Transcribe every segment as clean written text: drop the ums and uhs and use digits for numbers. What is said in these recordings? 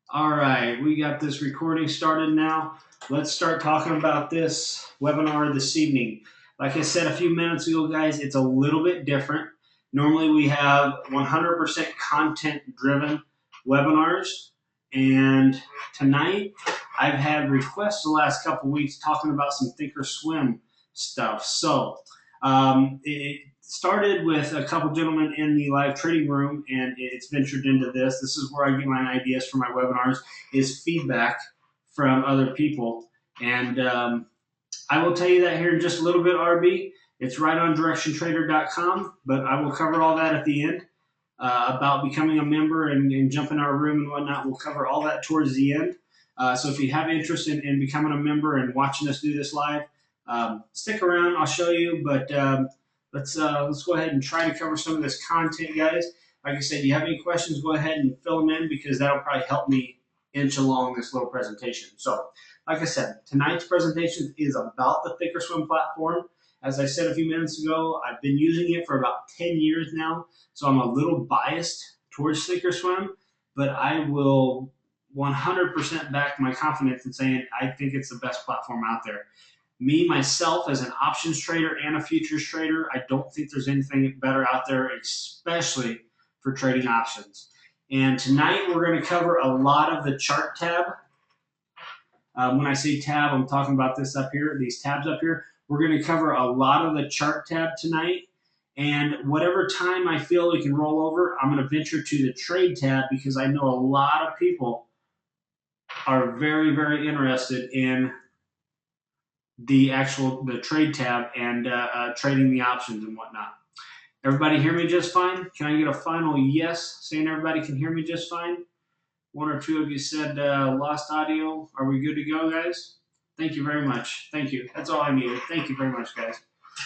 All right, we got this recording started now. Let's start talking about this webinar this evening. Like I said a few minutes ago, guys, it's a little bit different. Normally, we have 100% content driven webinars, and tonight I've had requests the last couple weeks talking about some ThinkorSwim stuff. It started with a couple gentlemen in the live trading room, and it's ventured into this. This is where I get my ideas for my webinars, is feedback from other people. And I will tell you that here in just a little bit, RB. It's right on directiontrader.com, but I will cover all that at the end about becoming a member and jump in our room and whatnot. We'll cover all that towards the end. So if you have interest in becoming a member and watching us do this live, stick around. I'll show you, but let's go ahead and try to cover some of this content, guys. Like I said, you have any questions, go ahead and fill them in because that'll probably help me inch along this little presentation. So, like I said, tonight's presentation is about the ThinkorSwim platform. As I said a few minutes ago, I've been using it for about 10 years now, so I'm a little biased towards ThinkorSwim, but I will 100% back my confidence in saying I think it's the best platform out there. Me, myself, as an options trader and a futures trader, I don't think there's anything better out there, especially for trading options. And tonight we're going to cover a lot of the chart tab. When I say tab, I'm talking about this up here, these tabs up here. We're going to cover a lot of the chart tab tonight. And whatever time I feel we can roll over, I'm going to venture to the trade tab because I know a lot of people are very, very interested in the trade tab and trading the options and whatnot. Everybody hear me just fine? Can I get a final yes, saying everybody can hear me just fine? One or two of you said lost audio. Are we good to go, guys? Thank you very much. Thank you. That's all I needed. Thank you very much, guys.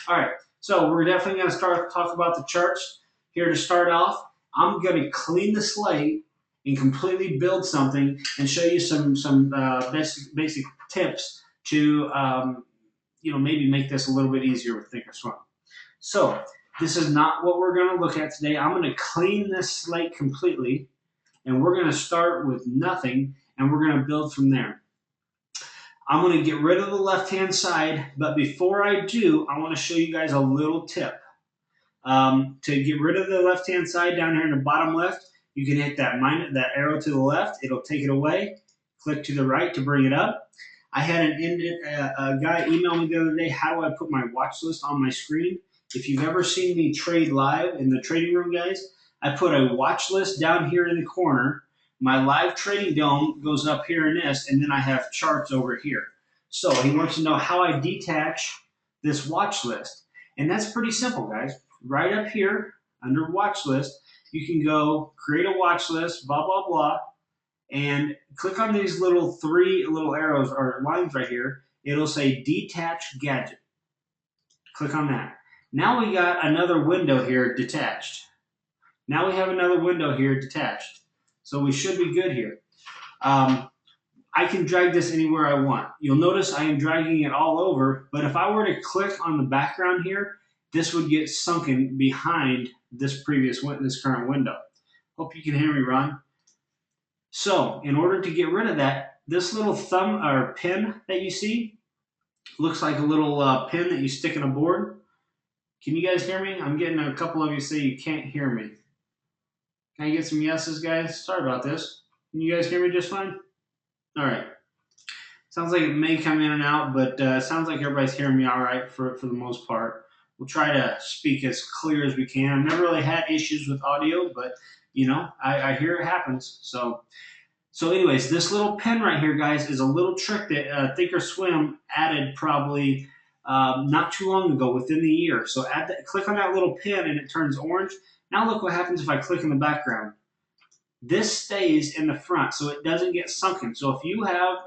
All right, so we're definitely going to start talk about the charts. Here to start off, I'm going to clean the slate and completely build something and show you some basic tips to maybe make this a little bit easier with ThinkorSwim. So this is not what we're going to look at today. I'm going to clean this slate completely, and we're going to start with nothing, and we're going to build from there. I'm going to get rid of the left-hand side, but before I do, I want to show you guys a little tip. To get rid of the left-hand side down here in the bottom left, you can hit that arrow to the left. It'll take it away. Click to the right to bring it up. I had a guy email me the other day, how do I put my watch list on my screen? If you've ever seen me trade live in the trading room, guys, I put a watch list down here in the corner. My live trading dome goes up here in this, and then I have charts over here. So he wants to know how I detach this watch list. And that's pretty simple, guys. Right up here under watch list, you can go create a watch list, blah, blah, blah, and click on these three little arrows or lines right here. It'll say detach gadget. Click on that. Now we got another window here detached. Now we have another window here detached. So we should be good here. I can drag this anywhere I want. You'll notice I am dragging it all over, but if I were to click on the background here, this would get sunken behind this current window. Hope you can hear me, Ron. So in order to get rid of that, this little thumb or pin that you see looks like a little pin that you stick in a board. Can you guys hear me? I'm getting a couple of you say you can't hear me. Can I get some yeses, guys? Sorry about this. Can you guys hear me just fine? All right. Sounds like it may come in and out, but it sounds like everybody's hearing me all right for the most part. We'll try to speak as clear as we can. I've never really had issues with audio, but I hear it happens. So anyways, this little pen right here, guys, is a little trick that ThinkorSwim added probably not too long ago, within the year. So click on that little pin and it turns orange. Now look what happens if I click in the background. This stays in the front, so it doesn't get sunken. So if you have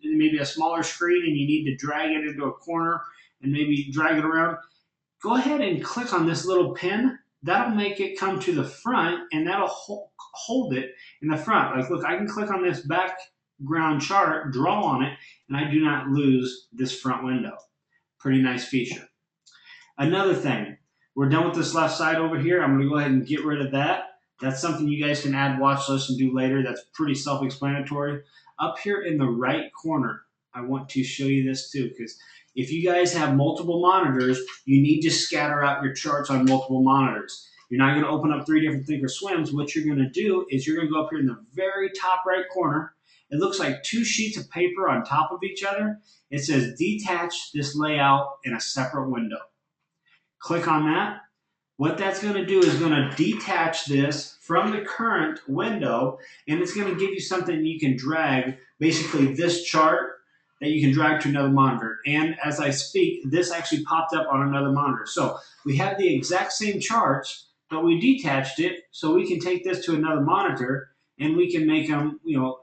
maybe a smaller screen and you need to drag it into a corner and maybe drag it around, go ahead and click on this little pin. That'll make it come to the front, and that'll hold it in the front. Like, look, I can click on this background chart, draw on it, and I do not lose this front window. Pretty nice feature. Another thing, we're done with this left side over here. I'm going to go ahead and get rid of that. That's something you guys can add watch list and do later. That's pretty self-explanatory. Up here in the right corner, I want to show you this too, because if you guys have multiple monitors, you need to scatter out your charts on multiple monitors. You're not going to open up 3 different ThinkorSwims. What you're going to do is you're going to go up here in the very top right corner. It looks like 2 sheets of paper on top of each other. It says detach this layout in a separate window. Click on that. What that's going to do is going to detach this from the current window, and it's going to give you something you can drag, basically this chart that you can drag to another monitor. And as I speak, this actually popped up on another monitor. So we have the exact same charts, but we detached it so we can take this to another monitor and we can make them,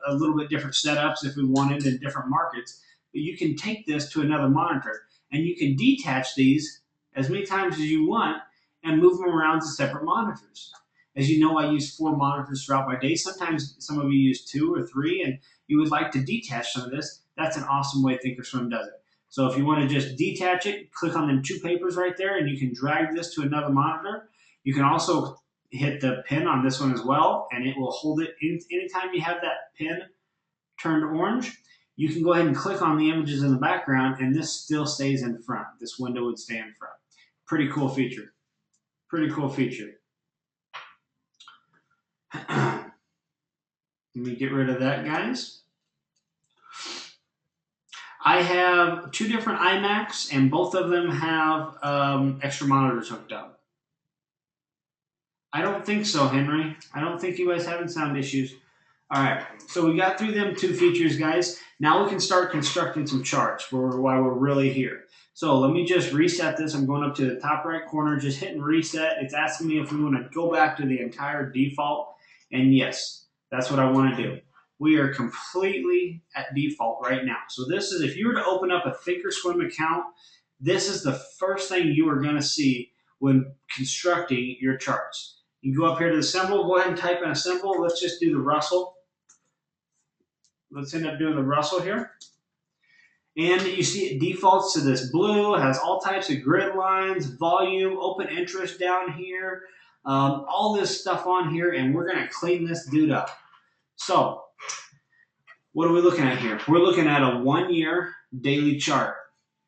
a little bit different setups if we wanted in different markets. But you can take this to another monitor and you can detach these as many times as you want and move them around to separate monitors. As you know, I use 4 monitors throughout my day. Sometimes some of you use 2 or 3, and you would like to detach some of this. That's an awesome way ThinkorSwim does it. So if you want to just detach it, click on them 2 papers right there, and you can drag this to another monitor. You can also hit the pin on this one as well, and it will hold it. Anytime you have that pin turned orange, you can go ahead and click on the images in the background, and this still stays in front. This window would stay in front. Pretty cool feature. Pretty cool feature. Let me get rid of that, guys. I have 2 different iMacs, and both of them have extra monitors hooked up. I don't think so, Henry. I don't think you guys having sound issues. All right, so we got through them 2 features, guys. Now we can start constructing some charts while we're really here. So let me just reset this. I'm going up to the top right corner, just hitting reset. It's asking me if we want to go back to the entire default. And yes, that's what I want to do. We are completely at default right now. So this is, if you were to open up a ThinkorSwim account, this is the first thing you are going to see when constructing your charts. You go up here to the symbol, go ahead and type in a symbol. Let's just do the Russell. Let's end up doing the Russell here. And you see it defaults to this blue, has all types of grid lines, volume, open interest down here, all this stuff on here, and we're going to clean this dude up. So what are we looking at here? We're looking at a 1-year daily chart.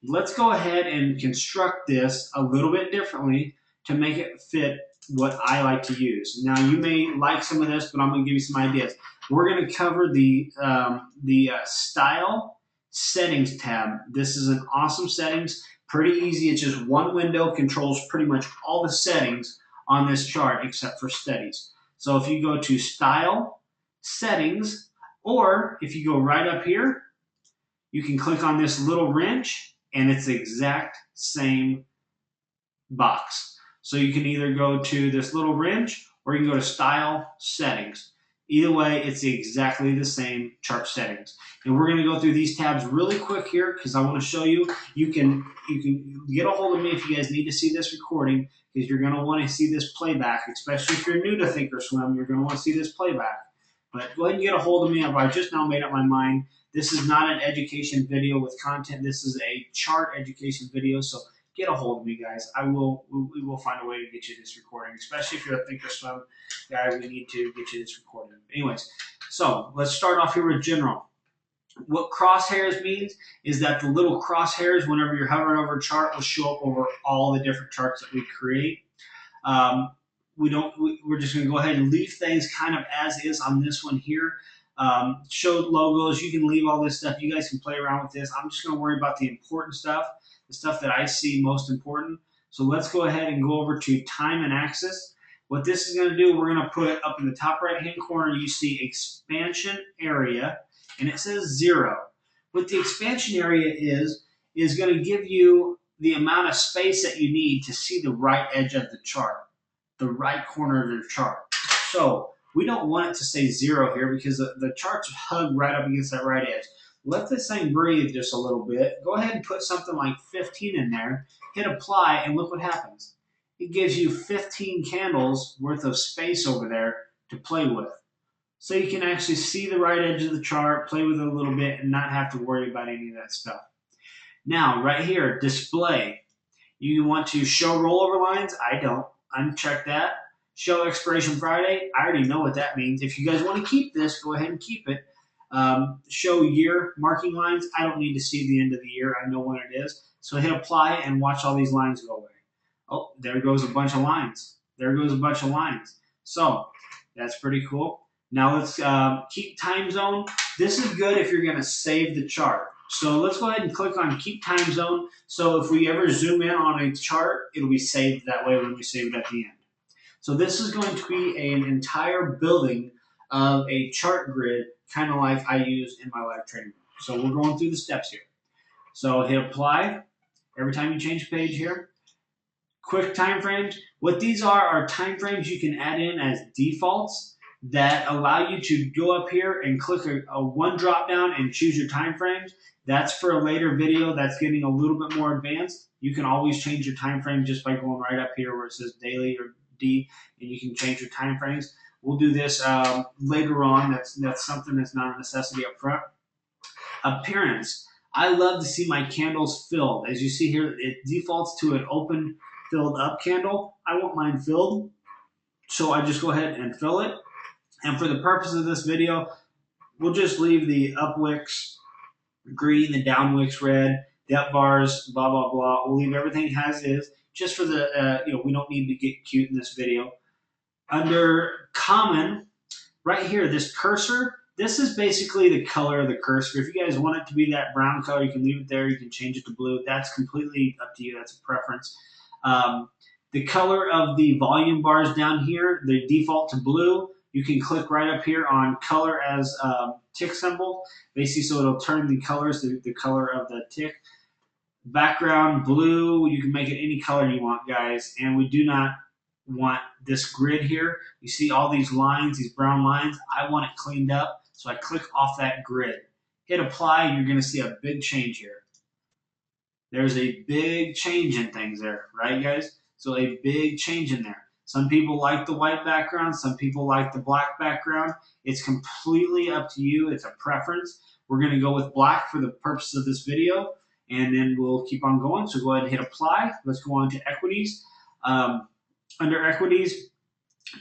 Let's go ahead and construct this a little bit differently to make it fit what I like to use. Now, you may like some of this, but I'm going to give you some ideas. We're going to cover the Style Settings tab. This is an awesome settings. Pretty easy. It's just one window, controls pretty much all the settings on this chart except for steadies. So if you go to Style, Settings, or if you go right up here, you can click on this little wrench, and it's the exact same box. So you can either go to this little wrench, or you can go to Style Settings. Either way, it's exactly the same chart settings. And we're going to go through these tabs really quick here because I want to show you. You can get a hold of me if you guys need to see this recording, because you're going to want to see this playback, especially if you're new to ThinkorSwim. You're going to want to see this playback. But go ahead and get a hold of me. I've just now made up my mind. This is not an education video with content. This is a chart education video. So get a hold of me, guys. We will find a way to get you this recording, especially if you're a ThinkorSwim guy. We need to get you this recording. Anyways, so let's start off here with general. What crosshairs means is that the little crosshairs, whenever you're hovering over a chart, will show up over all the different charts that we create. We're just going to go ahead and leave things kind of as is on this one here. Show logos. You can leave all this stuff. You guys can play around with this. I'm just going to worry about the important stuff, the stuff that I see most important. So let's go ahead and go over to time and axis. What this is going to do, we're going to put up in the top right-hand corner, you see expansion area, and it says 0. What the expansion area is going to give you the amount of space that you need to see the right edge of the chart, the right corner of the chart. So we don't want it to say 0 here because the chart's hugged right up against that right edge. Let this thing breathe just a little bit. Go ahead and put something like 15 in there. Hit apply, and look what happens. It gives you 15 candles worth of space over there to play with. So you can actually see the right edge of the chart, play with it a little bit, and not have to worry about any of that stuff. Now, right here, display. You want to show rollover lines? I don't. Uncheck that. Show expiration Friday. I already know what that means. If you guys want to keep this, go ahead and keep it. Show year marking lines. I don't need to see the end of the year. I know when it is. So hit apply and watch all these lines go away. Oh, there goes a bunch of lines. There goes a bunch of lines. So that's pretty cool. Now let's keep time zone. This is good if you're going to save the chart. So let's go ahead and click on keep time zone. So if we ever zoom in on a chart, it'll be saved that way when we save it at the end. So this is going to be an entire building of a chart grid, kind of like I use in my live training room. So we're going through the steps here. So hit apply every time you change page here. Quick time frames. What these are time frames you can add in as defaults that allow you to go up here and click a one drop down and choose your time frames. That's for a later video that's getting a little bit more advanced. You can always change your time frame just by going right up here where it says daily or D, and you can change your time frames. We'll do this later on. That's something that's not a necessity up front. Appearance. I love to see my candles filled. As you see here, it defaults to an open filled up candle. I want mine filled, so I just go ahead and fill it. And for the purpose of this video, we'll just leave the up wicks green, the down wicks red, the up bars, blah, blah, blah. We'll leave everything as is, just for the, we don't need to get cute in this video. Under common, right here, this cursor, this is basically the color of the cursor. If you guys want it to be that brown color, you can leave it there. You can change it to blue. That's completely up to you. That's a preference. The color of the volume bars down here, they default to blue. You can click right up here on color as tick symbol, basically, so it'll turn the colors to the color of the tick. Background blue, you can make it any color you want, guys. And we do not want this grid here. You see all these lines, these brown lines. I want it cleaned up, so I click off that grid. Hit apply, and you're going to see a big change here. There's a big change in things there, right, guys? So a big change in there. Some people like the white background. Some people like the black background. It's completely up to you. It's a preference. We're going to go with black for the purpose of this video, and then we'll keep on going. So go ahead and hit apply. Let's go on to equities. Under equities,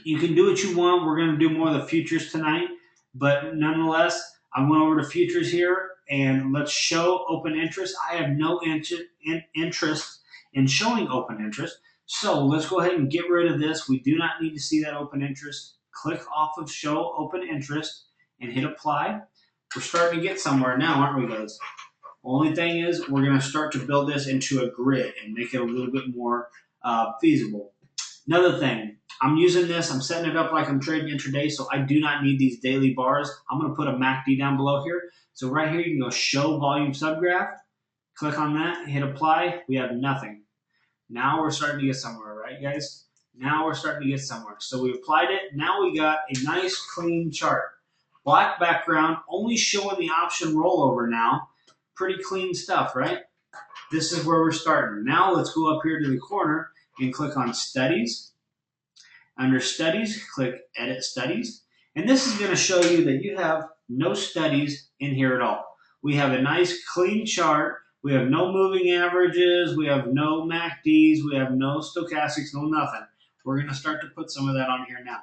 you can do what you want. We're going to do more of the futures tonight, but nonetheless, I went over to futures here, and let's show open interest. I have no interest in showing open interest. So let's go ahead and get rid of this. We do not need to see that open interest. Click off of show open interest and hit apply. We're starting to get somewhere now, aren't we, guys? Only thing is we're going to start to build this into a grid and make it a little bit more feasible. Another thing, I'm using this. I'm setting it up like I'm trading intraday, so I do not need these daily bars. I'm going to put a MACD down below here. So right here, you can go show volume subgraph. Click on that, hit apply. We have nothing. Now we're starting to get somewhere, right, guys? Now we're starting to get somewhere. So we applied it. Now we got a nice, clean chart. Black background, only showing the option rollover now. Pretty clean stuff, right? This is where we're starting. Now let's go up here to the corner and click on Studies. Under Studies, click Edit Studies. And this is going to show you that you have no studies in here at all. We have a nice, clean chart. We have no moving averages, we have no MACDs, we have no stochastics, no nothing. We're going to start to put some of that on here now.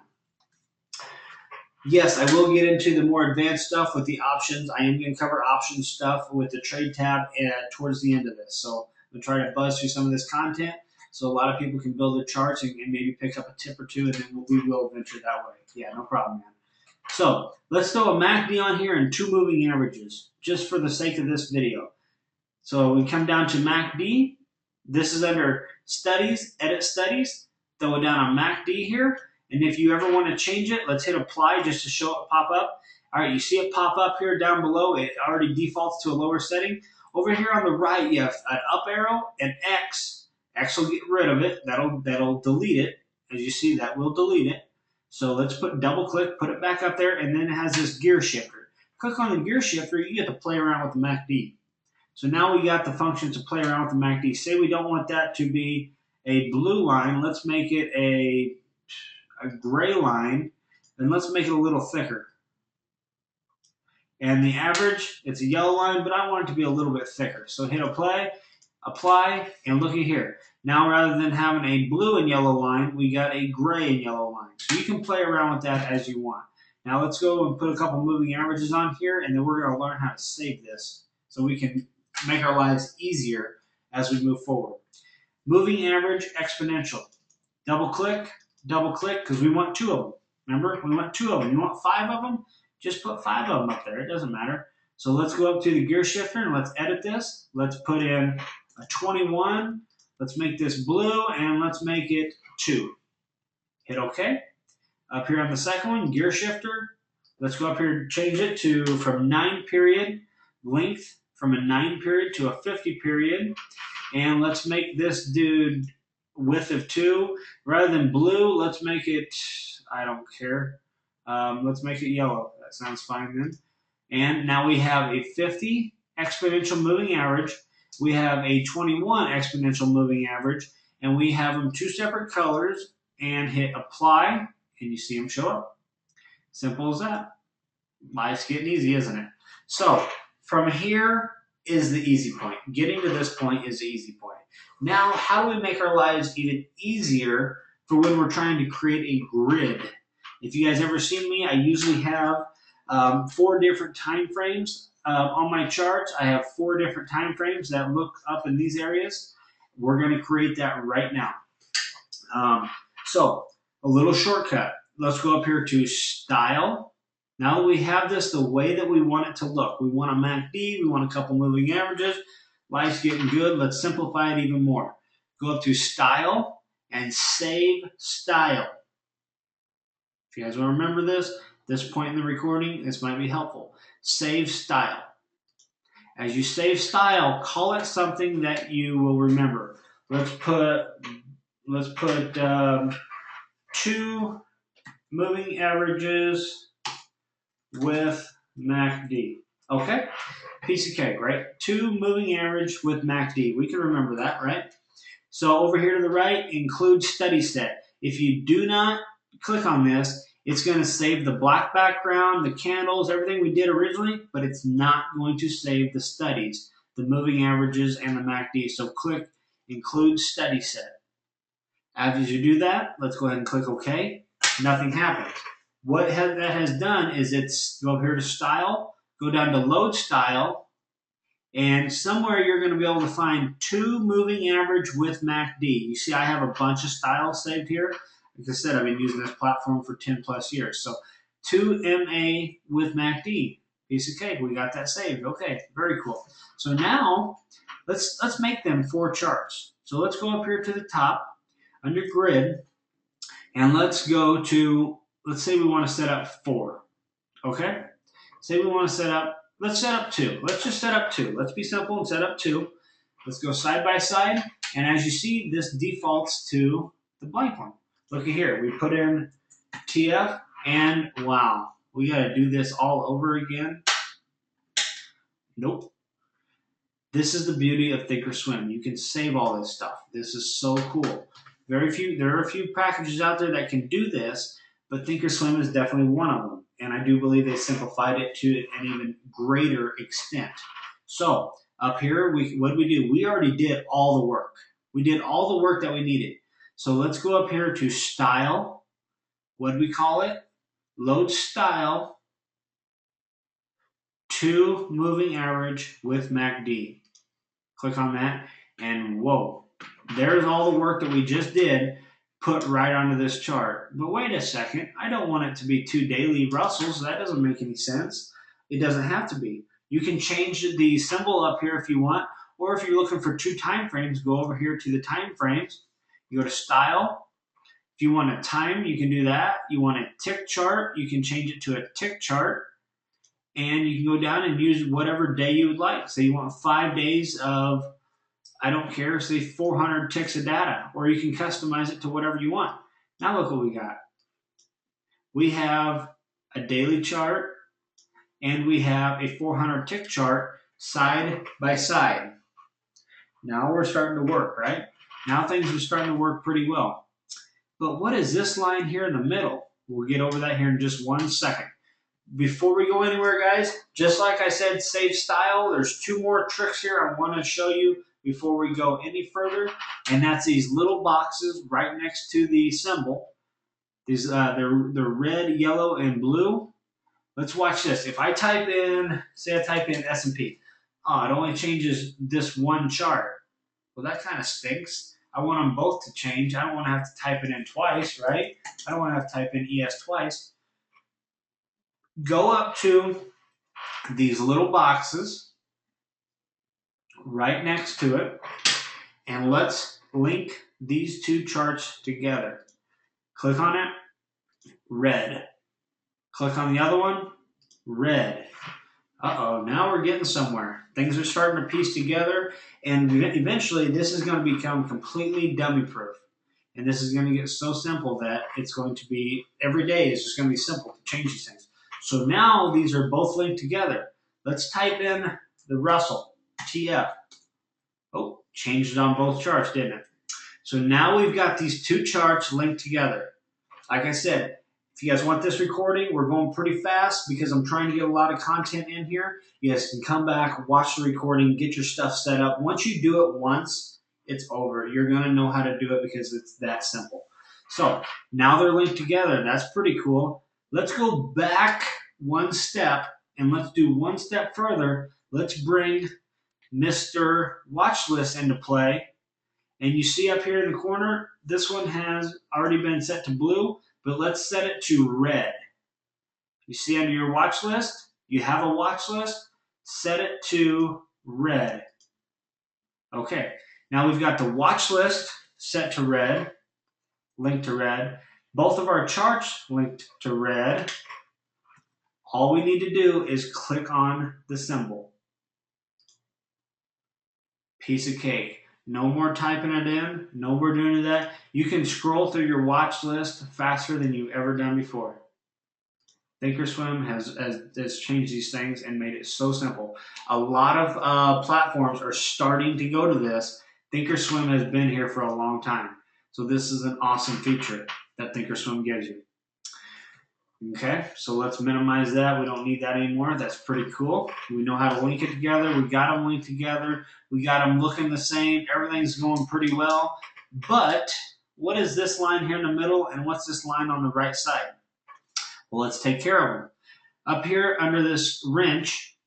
Yes, I will get into the more advanced stuff with the options. I am going to cover options stuff with the trade tab towards the end of this. So I'm going to try to buzz through some of this content so a lot of people can build their charts and maybe pick up a tip or two, and then we will venture that way. Yeah, no problem, man. So let's throw a MACD on here and two moving averages just for the sake of this video. So we come down to MACD. This is under Studies, Edit Studies. Throw it down on MACD here. And if you ever want to change it, let's hit apply just to show it pop up. All right, you see it pop up here down below. It already defaults to a lower setting. Over here on the right, you have an up arrow and X. X will get rid of it. That'll delete it. As you see, that will delete it. So let's double click, put it back up there, and then it has this gear shifter. Click on the gear shifter, you get to play around with the MACD. So now we got the function to play around with the MACD. Say we don't want that to be a blue line. Let's make it a gray line, and let's make it a little thicker. And the average, it's a yellow line, but I want it to be a little bit thicker. So hit apply. apply, and looky here. Now rather than having a blue and yellow line, we got a gray and yellow line. So you can play around with that as you want. Now let's go and put a couple moving averages on here, and then we're going to learn how to save this so we can make our lives easier as we move forward. Moving average exponential. Double click, because we want 2 of them. Remember, we want 2 of them. You want 5 of them? Just put 5 of them up there. It doesn't matter. So let's go up to the gear shifter and let's edit this. Let's put in a 21. Let's make this blue and let's make it 2. Hit OK. Up here on the second one, gear shifter. Let's go up here and change it to from 9 period length, from a 9 period to a 50 period. And let's make this dude width of 2. Rather than blue, let's make it, I don't care. Let's make it yellow. That sounds fine then. And now we have a 50 exponential moving average. We have a 21 exponential moving average. And we have them 2 separate colors. And hit apply. And you see them show up. Simple as that. Life's getting easy, isn't it? So from here is the easy point. Getting to this point is the easy point. Now, how do we make our lives even easier for when we're trying to create a grid? If you guys ever seen me, I usually have 4 different time frames on my charts. I have 4 different time frames that look up in these areas. We're going to create that right now. So a little shortcut. Let's go up here to Style. Now that we have this the way that we want it to look, we want a MACD, we want a couple moving averages, life's getting good, let's simplify it even more. Go up to Style and Save Style. If you guys want to remember this point in the recording, this might be helpful. Save Style. As you save style, call it something that you will remember. Let's put 2 moving averages with MACD. Okay? Piece of cake, right? 2 moving average with MACD. We can remember that, right? So over here to the right, include study set. If you do not click on this, it's going to save the black background, the candles, everything we did originally, but it's not going to save the studies, the moving averages, and the MACD. So click include study set. After you do that, let's go ahead and click OK. Nothing happens. What that has done is it's go up here to Style, go down to Load Style, and somewhere you're going to be able to find 2 moving average with MACD. You see I have a bunch of styles saved here. Like I said, I've been using this platform for 10 plus years. So 2 MA with MACD. Piece of cake. We got that saved. Okay, very cool. So now let's make them 4 charts. So let's go up here to the top under grid, and let's go to, let's say we want to set up 4. Okay? Say we want to set up, let's set up 2. Let's just set up 2. Let's be simple and set up 2. Let's go side by side. And as you see, this defaults to the blank one. Look at here. We put in TF, and wow, we got to do this all over again. Nope. This is the beauty of ThinkorSwim. You can save all this stuff. This is so cool. There are a few packages out there that can do this, but ThinkorSwim is definitely one of them. And I do believe they simplified it to an even greater extent. So up here, what did we do? We already did all the work. We did all the work that we needed. So let's go up here to Style. What do we call it? Load Style. 2 moving average with MACD. Click on that, and whoa, there's all the work that we just did put right onto this chart. But wait a second, I don't want it to be 2 daily Russells. That doesn't make any sense. It doesn't have to be. You can change the symbol up here if you want, or if you're looking for 2 time frames, go over here to the time frames. You go to Style. If you want a time, you can do that. You want a tick chart, you can change it to a tick chart. And you can go down and use whatever day you would like. Say you want 5 days of, I don't care, say 400 ticks of data. Or you can customize it to whatever you want. Now look what we got. We have a daily chart, and we have a 400 tick chart side by side. Now we're starting to work, right? Now things are starting to work pretty well. But what is this line here in the middle? We'll get over that here in just 1 second. Before we go anywhere, guys, just like I said, save style. There's 2 more tricks here I want to show you before we go any further, and that's these little boxes right next to the symbol. These they're red, yellow, and blue. Let's watch this. If I type in, say I type in S&P, oh, it only changes this one chart. Well, that kind of stinks. I want them both to change. I don't want to have to type it in twice, right? I don't want to have to type in ES twice. Go up to these little boxes right next to it, and let's link these two charts together. Click on it, red. Click on the other one, red. Uh-oh, now we're getting somewhere. Things are starting to piece together, and eventually this is going to become completely dummy-proof. And this is going to get so simple that it's going to be, every day is just going to be simple to change these things. So now these are both linked together. Let's type in the Russell, TF. Oh, changed it on both charts, didn't it? So now we've got these two charts linked together. Like I said, if you guys want this recording, we're going pretty fast because I'm trying to get a lot of content in here. You guys can come back, watch the recording, get your stuff set up. Once you do it once, it's over. You're going to know how to do it because it's that simple. So now they're linked together. That's pretty cool. Let's go back one step and let's do one step further. Let's bring Mr. Watch List into play. And you see up here in the corner, this one has already been set to blue, but let's set it to red. You see under your watch list, you have a watch list, set it to red. Okay, now we've got the watch list set to red, linked to red. Both of our charts linked to red. All we need to do is click on the symbol. Piece of cake. No more typing it in. No more doing that. You can scroll through your watch list faster than you've ever done before. ThinkorSwim has changed these things and made it so simple. A lot of platforms are starting to go to this. ThinkorSwim has been here for a long time. So this is an awesome feature that ThinkorSwim gives you. Okay, so let's minimize that. We don't need that anymore. That's pretty cool. We know how to link it together. We got them linked together. We got them looking the same. Everything's going pretty well. But what is this line here in the middle and what's this line on the right side? Well, let's take care of them. Up here under this wrench,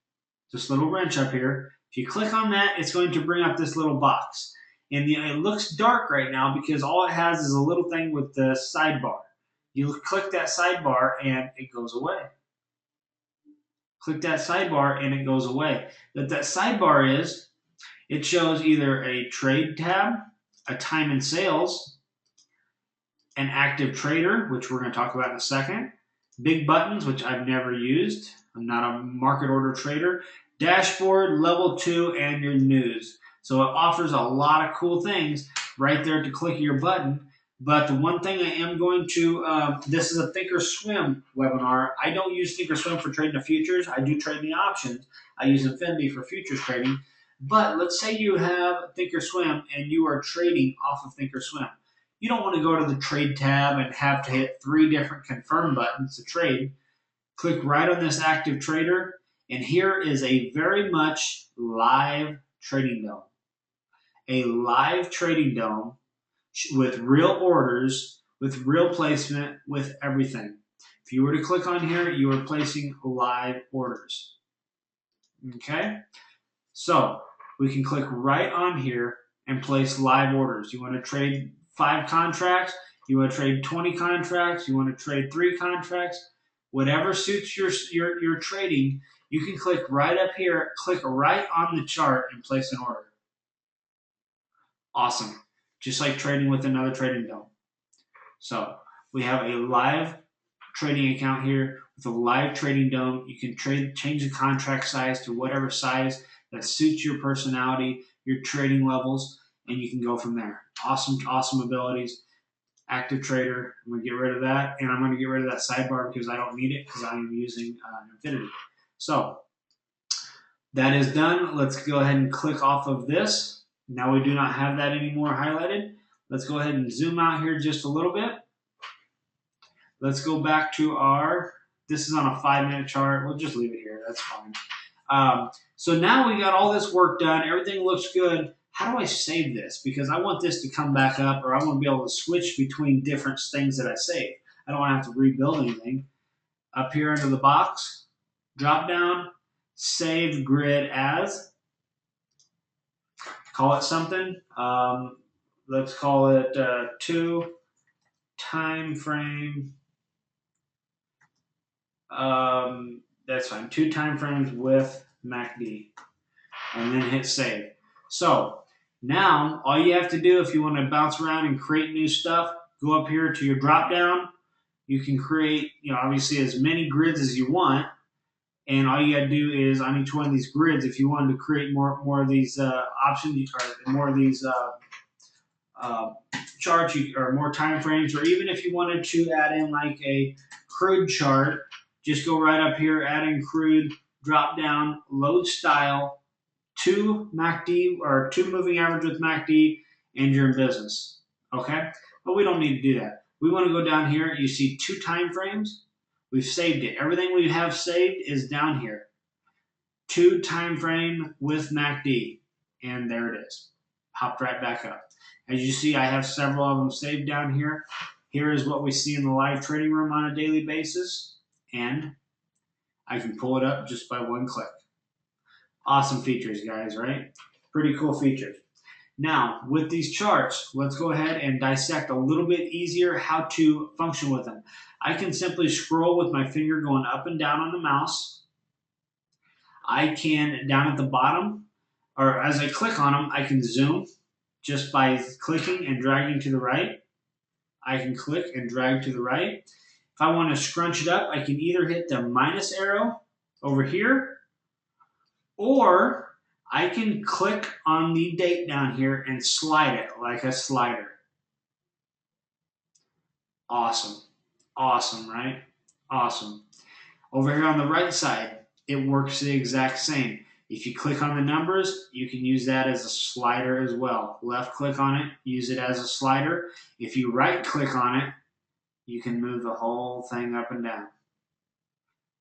this little wrench up here, if you click on that, it's going to bring up this little box. And it looks dark right now because all it has is a little thing with the sidebar. You click that sidebar and it goes away. Click that sidebar and it goes away. What that sidebar is, it shows either a trade tab, a time and sales, an active trader, which we're going to talk about in a second, big buttons, which I've never used. I'm not a market order trader, dashboard, level 2, and your news. So it offers a lot of cool things right there to click your button. But the one thing I am going to, this is a ThinkorSwim webinar. I don't use ThinkorSwim for trading the futures. I do trade the options. I use Infinity for futures trading. But let's say you have ThinkorSwim and you are trading off of ThinkorSwim. You don't want to go to the trade tab and have to hit 3 different confirm buttons to trade. Click right on this active trader, and here is a very much live trading dome. A live trading dome with real orders, with real placement, with everything. If you were to click on here, you are placing live orders. Okay? So we can click right on here and place live orders. You want to trade 5 contracts, you want to trade 20 contracts, you want to trade 3 contracts, whatever suits your trading, you can click right up here, click right on the chart and place an order. Awesome. Just like trading with another trading dome. So we have a live trading account here with a live trading dome. You can change the contract size to whatever size that suits your personality, your trading levels, and you can go from there. Awesome, awesome abilities. Active trader, I'm going to get rid of that, and I'm going to get rid of that sidebar because I don't need it because I am using Infinity. So that is done. Let's go ahead and click off of this. Now we do not have that anymore highlighted. Let's go ahead and zoom out here just a little bit. Let's go back to this is on a 5-minute chart. We'll just leave it here. That's fine. So now we got all this work done. Everything looks good. how do I save this? Because I want this to come back up, or I want to be able to switch between different things that I save. I don't want to have to rebuild anything. Up here under the box, drop down, save grid as, call it something. Let's call it 2 time frame. That's fine. 2 time frames with MACD, and then hit save. So now all you have to do if you want to bounce around and create new stuff, go up here to your drop down. You can create, obviously as many grids as you want, and all you got to do is on each one of these grids, if you wanted to create more of these options or more of these charts or more time frames, or even if you wanted to add in like a crude chart, just go right up here, add in crude, drop down, load style, 2 MACD or 2 moving average with MACD, and you're in business. Okay, but we don't need to do that. We want to go down here. You see 2 time frames. We've saved it. Everything we have saved is down here. 2 time frame with MACD, and there it is. Popped right back up. As you see, I have several of them saved down here. Here is what we see in the live trading room on a daily basis, and I can pull it up just by one click. Awesome features, guys, right? Pretty cool features. Now, with these charts, let's go ahead and dissect a little bit easier how to function with them. I can simply scroll with my finger going up and down on the mouse. I can, down at the bottom, or as I click on them, I can zoom just by clicking and dragging to the right. I can click and drag to the right. If I want to scrunch it up, I can either hit the minus arrow over here, or I can click on the date down here and slide it like a slider. Awesome. Awesome, right? Awesome. Over here on the right side, it works the exact same. If you click on the numbers, you can use that as a slider as well. Left click on it, use it as a slider. If you right click on it, you can move the whole thing up and down.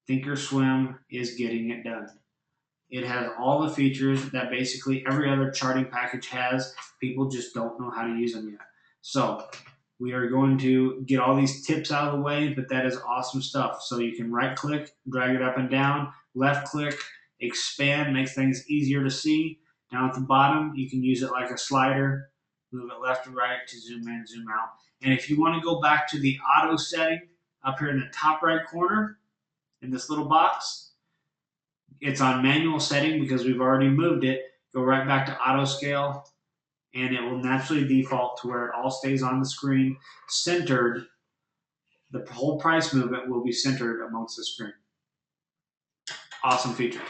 ThinkorSwim is getting it done. It has all the features that basically every other charting package has. People just don't know how to use them yet. So we are going to get all these tips out of the way, but that is awesome stuff. So you can right click, drag it up and down, left click, expand, makes things easier to see. Down at the bottom, you can use it like a slider, move it left to right to zoom in, zoom out. And if you want to go back to the auto setting up here in the top right corner in this little box, it's on manual setting because we've already moved it. Go right back to auto scale, and it will naturally default to where it all stays on the screen, centered. The whole price movement will be centered amongst the screen. Awesome feature.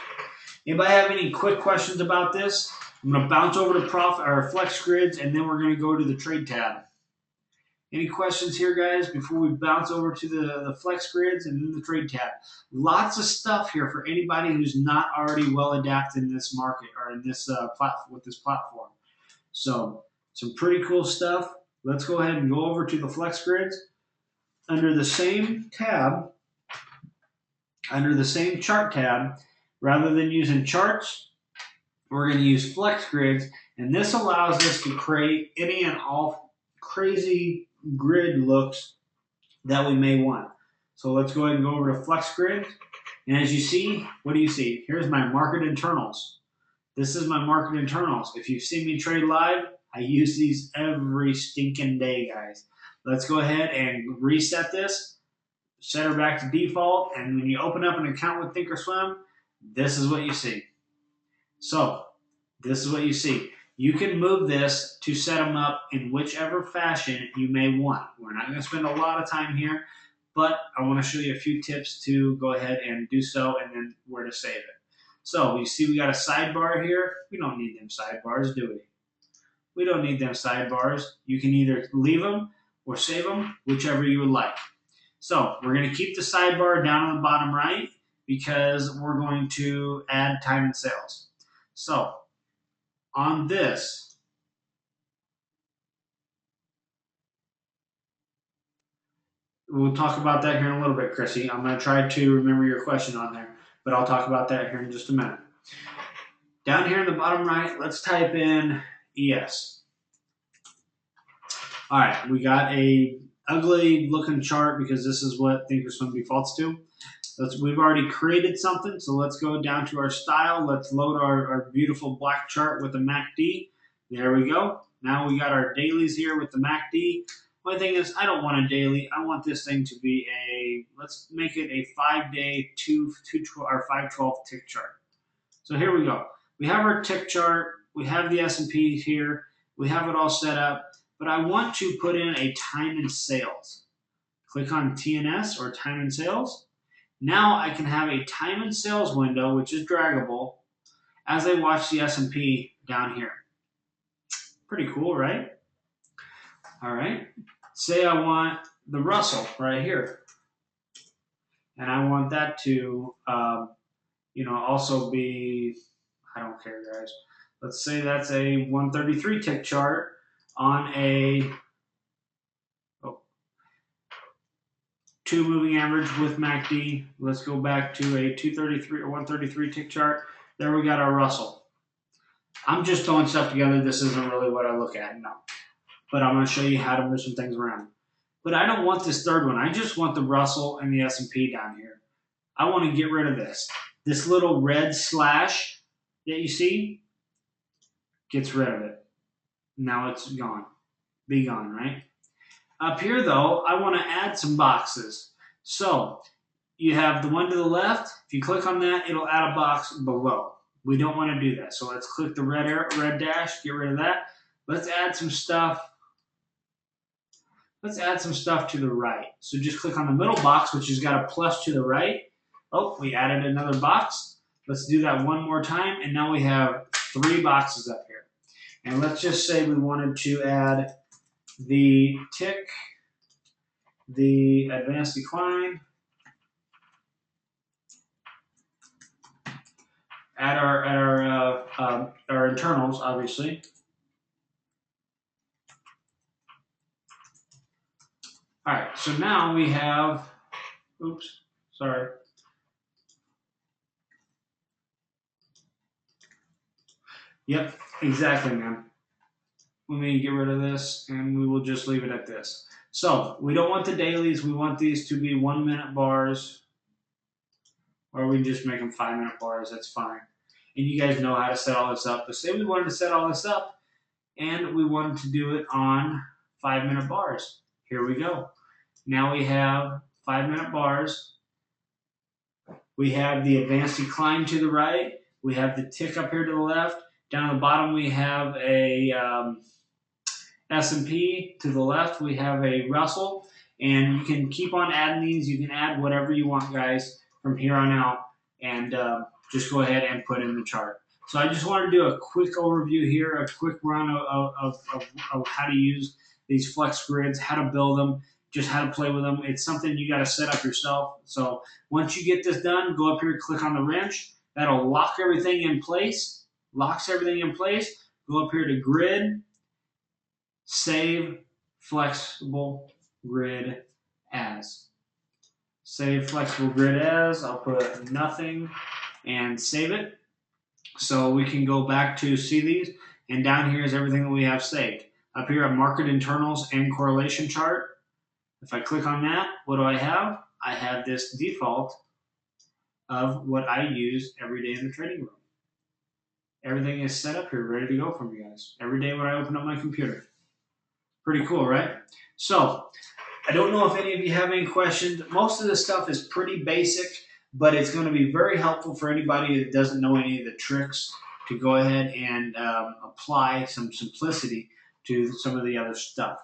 Anybody have any quick questions about this? I'm going to bounce over to profit or flex grids, and then we're going to go to the trade tab. Any questions here, guys, before we bounce over to the flex grids and then the trade tab? Lots of stuff here for anybody who's not already well adapted in this market or in this with this platform. So some pretty cool stuff. Let's go ahead and go over to the flex grids. Under the same tab, under the same chart tab, rather than using charts, we're going to use flex grids, and this allows us to create any and all crazy grid looks that we may want. So let's go ahead and go over to flex grid, and as you see, what do you see? Here's my market internals. This is my market internals. If you've seen me trade live, I use these every stinking day, guys. Let's go ahead and reset this, set her back to default, and when you open up an account with ThinkorSwim, this is what you see. So this is what you see. You can move this to set them up in whichever fashion you may want. We're not going to spend a lot of time here, but I want to show you a few tips to go ahead and do so, and then where to save it. So you see we got a sidebar here. We don't need them sidebars, do we? We don't need them sidebars. You can either leave them or save them, whichever you would like. So we're going to keep the sidebar down on the bottom right because we're going to add time and sales. So on this, we'll talk about that here in a little bit, Chrissy. I'm going to try to remember your question on there, but I'll talk about that here in just a minute. Down here in the bottom right, let's type in yes. All right, we got a ugly looking chart because this is what ThinkorSwim defaults to. We've already created something, so let's go down to our style. Let's load our beautiful black chart with the MACD. There we go. Now we got our dailies here with the MACD. Only thing is, I don't want a daily. I want this thing to be let's make it a 5-day, 512 tick chart. So here we go. We have our tick chart. We have the S&P here. We have it all set up. But I want to put in a time and sales. Click on TNS or time and sales. Now I can have a time and sales window, which is draggable, as I watch the S&P down here. Pretty cool, right? All right. Say I want the Russell right here. And I want that to, also be, I don't care, guys. Let's say that's a 133 tick chart on a 2 moving average with MACD. Let's go back to a 233 or 133 tick chart. There we got our Russell. I'm just throwing stuff together. This isn't really what I look at, no. But I'm going to show you how to move some things around. But I don't want this third one. I just want the Russell and the S&P down here. I want to get rid of this. This little red slash that you see gets rid of it. Now it's gone. Be gone, right? Up here, though, I want to add some boxes. So you have the one to the left. If you click on that, it'll add a box below. We don't want to do that. So let's click the red dash, get rid of that. Let's add some stuff. Let's add some stuff to the right. So just click on the middle box, which has got a plus to the right. Oh, we added another box. Let's do that one more time. And now we have 3 boxes up here. And let's just say we wanted to add the tick, the advanced decline, add our internals, obviously. All right, so now we have, oops, sorry. Yep, exactly, man. Let me get rid of this, and we will just leave it at this. So we don't want the dailies. We want these to be 1-minute bars, or we can just make them 5-minute bars. That's fine. And you guys know how to set all this up. But say we wanted to set all this up, and we wanted to do it on 5-minute bars. Here we go. Now we have 5-minute bars. We have the advanced decline to the right. We have the tick up here to the left. Down at the bottom, we have a S&P. To the left, we have a Russell. And you can keep on adding these. You can add whatever you want, guys, from here on out. And just go ahead and put in the chart. So I just wanted to do a quick overview here, a quick run of how to use these flex grids, how to build them, just how to play with them. It's something you got to set up yourself. So once you get this done, go up here, click on the wrench. That'll lock everything in place. Locks everything in place. Go up here to grid, save flexible grid as. Save flexible grid as. I'll put nothing and save it. So we can go back to see these. And down here is everything that we have saved. Up here, I market internals and correlation chart. If I click on that, what do I have? I have this default of what I use every day in the trading room. Everything is set up here, ready to go from you guys. Every day when I open up my computer. Pretty cool, right? So, I don't know if any of you have any questions. Most of this stuff is pretty basic, but it's going to be very helpful for anybody that doesn't know any of the tricks to go ahead and apply some simplicity to some of the other stuff.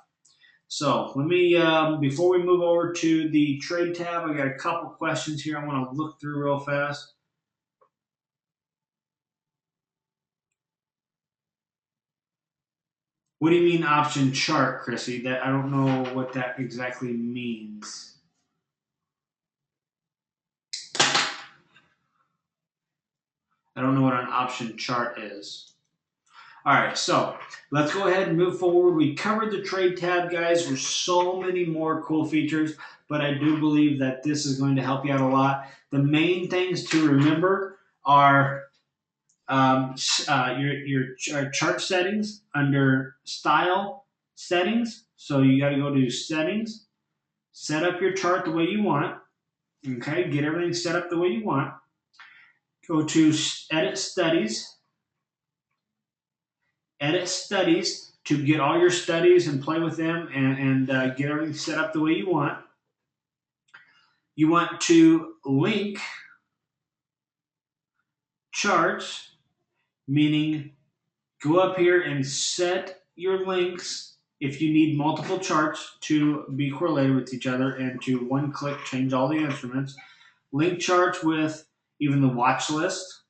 So let me, before we move over to the trade tab, I got a couple questions here I want to look through real fast. What do you mean option chart, Chrissy? That I don't know what that exactly means. I don't know what an option chart is. All right, so let's go ahead and move forward. We covered the trade tab, guys. There's so many more cool features, but I do believe that this is going to help you out a lot. The main things to remember are your chart settings under style settings. So you got to go to settings, set up your chart the way you want. Okay, get everything set up the way you want. Go to edit studies to get all your studies and play with them and get everything set up the way you want. You want to link charts, meaning go up here and set your links if you need multiple charts to be correlated with each other and to one click change all the instruments. Link charts with even the watch list.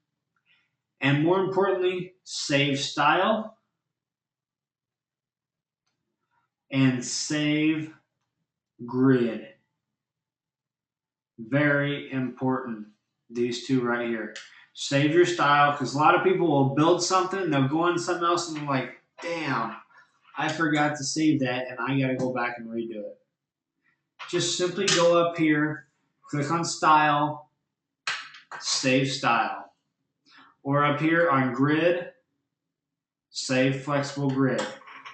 And more importantly, save style and save grid. Very important, these two right here. Save your style, because a lot of people will build something, they'll go on something else, and they're like, damn, I forgot to save that, and I got to go back and redo it. Just simply go up here, click on Style, Save Style. Or up here on Grid, Save Flexible Grid.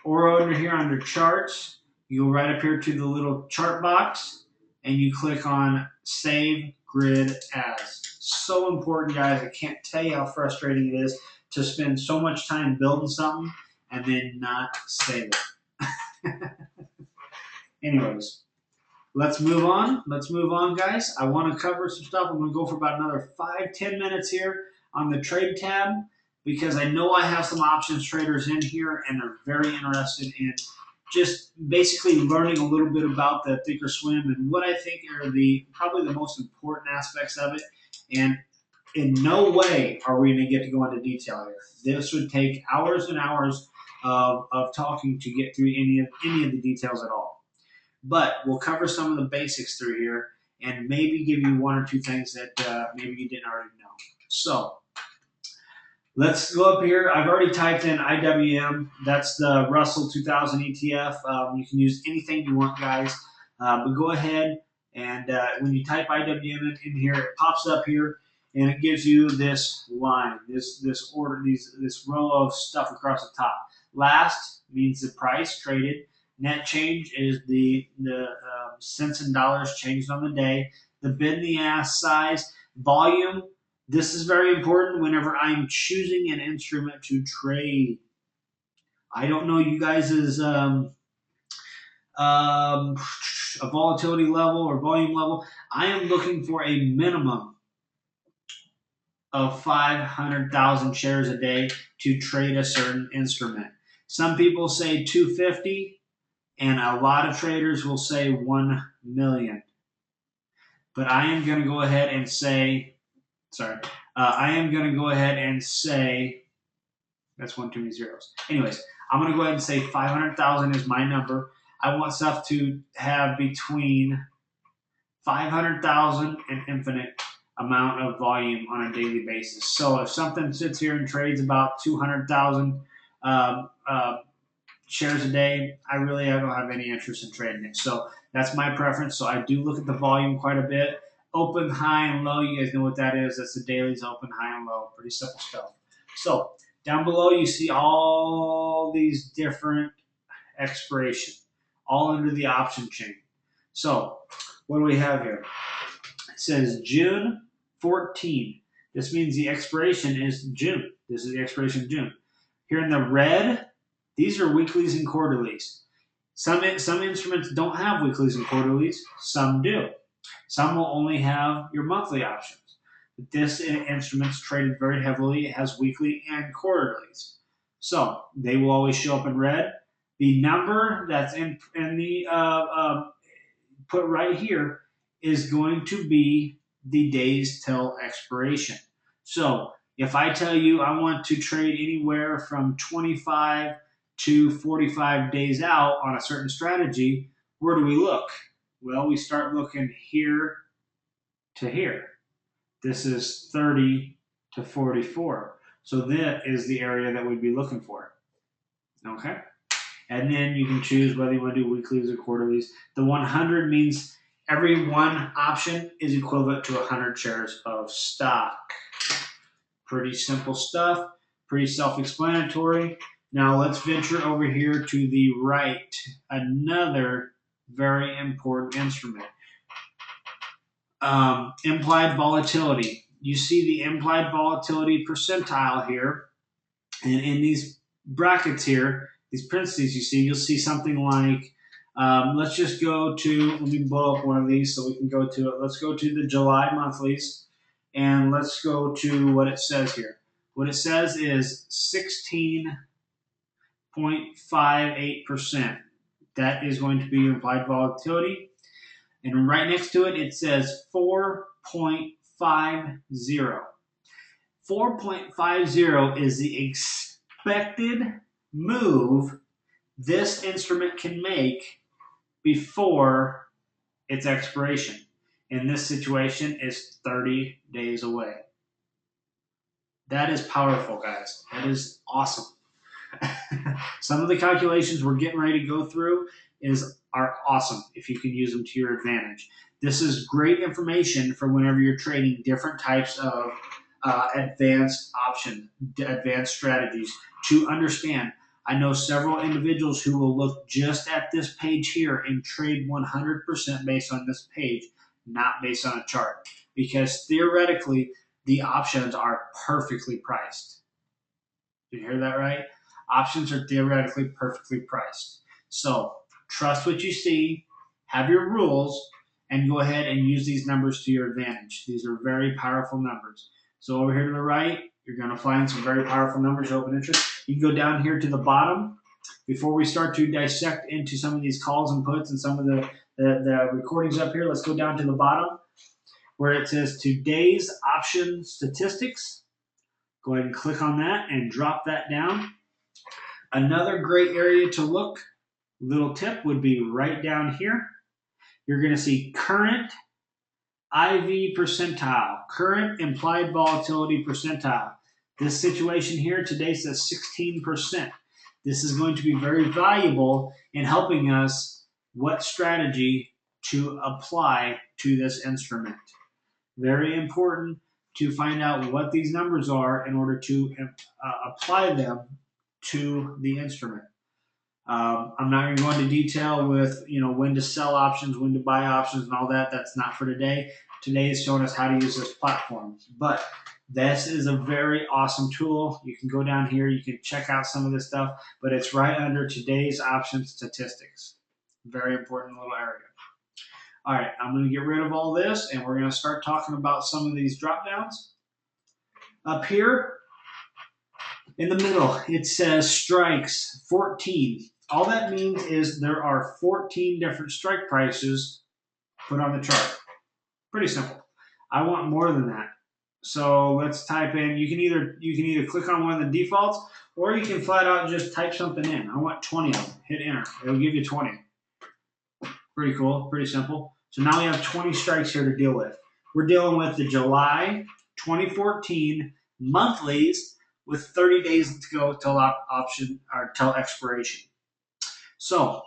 Or over here under Charts, you go right up here to the little chart box, and you click on Save Grid As. So important, guys. I can't tell you how frustrating it is to spend so much time building something and then not save it. Anyways, let's move on. Let's move on, guys. I want to cover some stuff. I'm going to go for about another 5-10 minutes here on the trade tab because I know I have some options traders in here and they're very interested in just basically learning a little bit about the ThinkorSwim and what I think are probably the most important aspects of it. And in no way are we going to get to go into detail here. This would take hours and hours of talking to get through any of the details at all. But we'll cover some of the basics through here and maybe give you one or two things that maybe you didn't already know. So let's go up here. I've already typed in IWM. That's the Russell 2000 ETF. You can use anything you want, guys. But go ahead and when you type IWM in here, it pops up here and it gives you this line, this order, this row of stuff across the top. Last means the price traded. Net change is the cents and dollars changed on the day. The bid and the ask size. Volume. This is very important whenever I'm choosing an instrument to trade. I don't know you guys' a volatility level or volume level. I am looking for a minimum of 500,000 shares a day to trade a certain instrument. Some people say 250, and a lot of traders will say 1 million. But I am going to go ahead and say, I am going to go ahead and say, that's one too many zeros. Anyways, I'm going to go ahead and say 500,000 is my number. I want stuff to have between 500,000 and infinite amount of volume on a daily basis. So if something sits here and trades about 200,000 shares a day, I don't have any interest in trading it. So that's my preference. So I do look at the volume quite a bit. Open, high, and low, you guys know what that is. That's the dailies, open, high, and low. Pretty simple stuff. So down below, you see all these different expiration, all under the option chain. So what do we have here? It says June 14. This means the expiration is June. This is the expiration of June. Here in the red, these are weeklies and quarterlies. Some instruments don't have weeklies and quarterlies. Some do. Some will only have your monthly options. But this instrument's traded very heavily. It has weekly and quarterlies. So they will always show up in red. The number that's in the put right here is going to be the days till expiration. So if I tell you I want to trade anywhere from 25 to 45 days out on a certain strategy, where do we look? Well, we start looking here to here. This is 30 to 44. So that is the area that we'd be looking for. Okay? And then you can choose whether you want to do weeklies or quarterlies. The 100 means every one option is equivalent to 100 shares of stock. Pretty simple stuff, pretty self-explanatory. Now let's venture over here to the right. Another very important instrument. Implied volatility. You see the implied volatility percentile here. And in these brackets here, these parentheses you see, you'll see something like, let's just go to, let me blow up one of these so we can go to it. Let's go to the July monthlies, and let's go to what it says here. What it says is 16.58%. That is going to be your implied volatility. And right next to it, it says 4.50. 4.50 is the expected move this instrument can make before its expiration. In this situation, is 30 days away. That is powerful, guys. That is awesome. Some of the calculations we're getting ready to go through are awesome if you can use them to your advantage. This is great information for whenever you're trading different types of advanced options, advanced strategies to understand. I know several individuals who will look just at this page here and trade 100% based on this page, not based on a chart, because theoretically the options are perfectly priced. Did you hear that right? Options are theoretically perfectly priced. So trust what you see, have your rules, and go ahead and use these numbers to your advantage. These are very powerful numbers. So over here to the right, you're going to find some very powerful numbers of open interest. You can go down here to the bottom. Before we start to dissect into some of these calls and puts and some of the recordings up here, let's go down to the bottom where it says today's option statistics. Go ahead and click on that and drop that down. Another great area to look, little tip, would be right down here. You're going to see current IV percentile, current implied volatility percentile. This situation here today says 16%. This is going to be very valuable in helping us what strategy to apply to this instrument. Very important to find out what these numbers are in order to apply them to the instrument. I'm not going to go into detail with when to sell options, when to buy options, and all that. That's not for today. Today is showing us how to use this platform. But this is a very awesome tool. You can go down here. You can check out some of this stuff. But it's right under today's option statistics. Very important little area. All right, I'm going to get rid of all this, and we're going to start talking about some of these drop downs. Up here in the middle, it says strikes 14. All that means is there are 14 different strike prices put on the chart. Pretty simple. I want more than that. So let's type in, you can either click on one of the defaults, or you can flat out just type something in. I want 20 of them. Hit enter. It'll give you 20. Pretty cool, pretty simple. So now we have 20 strikes here to deal with. We're dealing with the July 2014 monthlies with 30 days to go till option or till expiration. So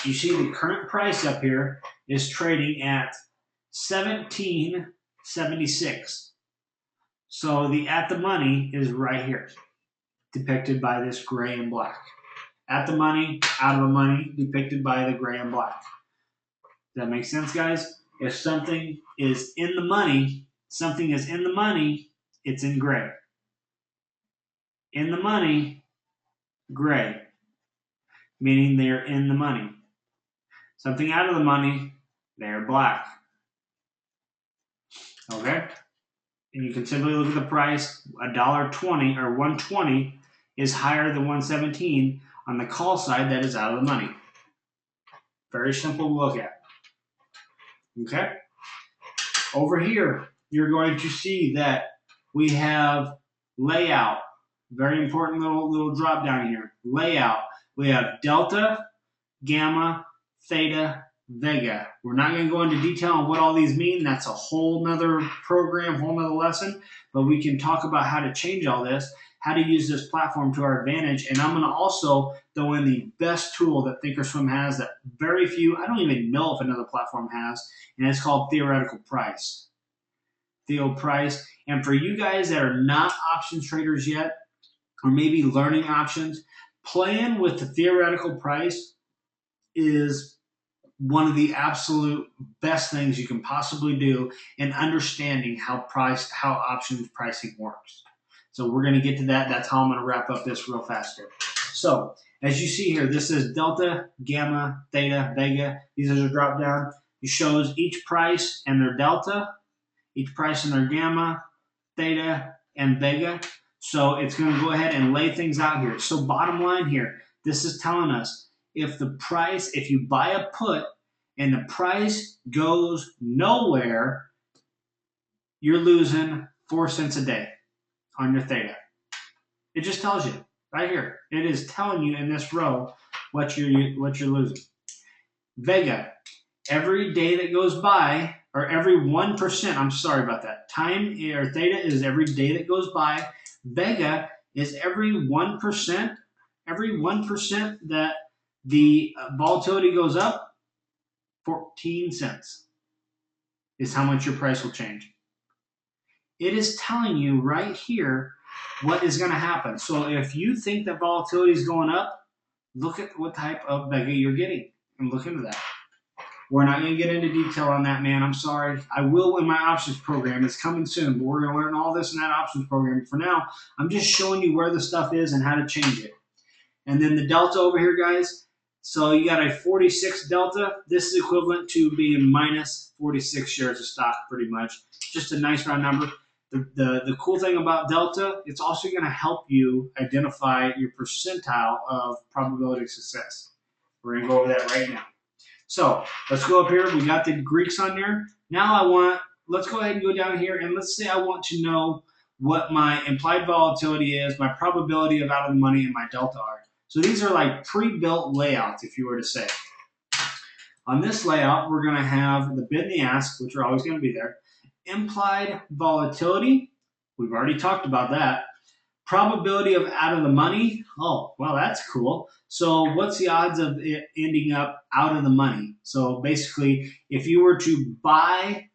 you see the current price up here is trading at 17.76. So the at the money is right here, depicted by this gray and black. At the money, out of the money, depicted by the gray and black. Does that make sense, guys? If something is in the money, it's in gray. In the money, gray, meaning they're in the money. Something out of the money, they're black. Okay? And you can simply look at the price. $1.20 or 120 is higher than 117 on the call side that is out of the money. Very simple to look at. Okay? Over here, you're going to see that we have layout. Very important little drop down here. Layout. We have delta, gamma, theta, vega. We're not going to go into detail on what all these mean. That's a whole nother program, whole nother lesson. But we can talk about how to change all this, how to use this platform to our advantage. And I'm going to also throw in the best tool that ThinkorSwim has that very few, I don't even know if another platform has, and it's called theoretical price. Theo price. And for you guys that are not options traders yet, or maybe learning options, playing with the theoretical price is one of the absolute best things you can possibly do in understanding how options pricing works. So we're going to get to that. That's how I'm going to wrap up this real fast here. So as you see here, this is delta, gamma, theta, vega. These are drop down. It shows each price and their delta, each price and their gamma, theta, and vega. So it's going to go ahead and lay things out here. So bottom line here, this is telling us if you buy a put and the price goes nowhere, you're losing 4 cents a day on your theta. It just tells you right here. It is telling you in this row what you're losing. Vega, every day that goes by, or every 1%, I'm sorry about that. Time or theta is every day that goes by. Vega is every 1%. Every 1% that the volatility goes up, 14 cents is how much your price will change. It is telling you right here what is going to happen. So if you think that volatility is going up, look at what type of vega you're getting and look into that. We're not going to get into detail on that, man. I'm sorry. I will in my options program. It's coming soon, but we're going to learn all this in that options program. For now, I'm just showing you where the stuff is and how to change it. And then the delta over here, guys. So you got a 46 delta. This is equivalent to being minus 46 shares of stock, pretty much. Just a nice round number. The cool thing about delta, it's also going to help you identify your percentile of probability of success. We're going to go over that right now. So let's go up here. We got the Greeks on there. Now let's go ahead and go down here, and let's say I want to know what my implied volatility is, my probability of out of the money, and my delta are. So these are like pre-built layouts, if you were to say. On this layout, we're going to have the bid and the ask, which are always going to be there. Implied volatility, we've already talked about that. Probability of out of the money, oh, well, that's cool. So what's the odds of it ending up out of the money? So basically, if you were to buy,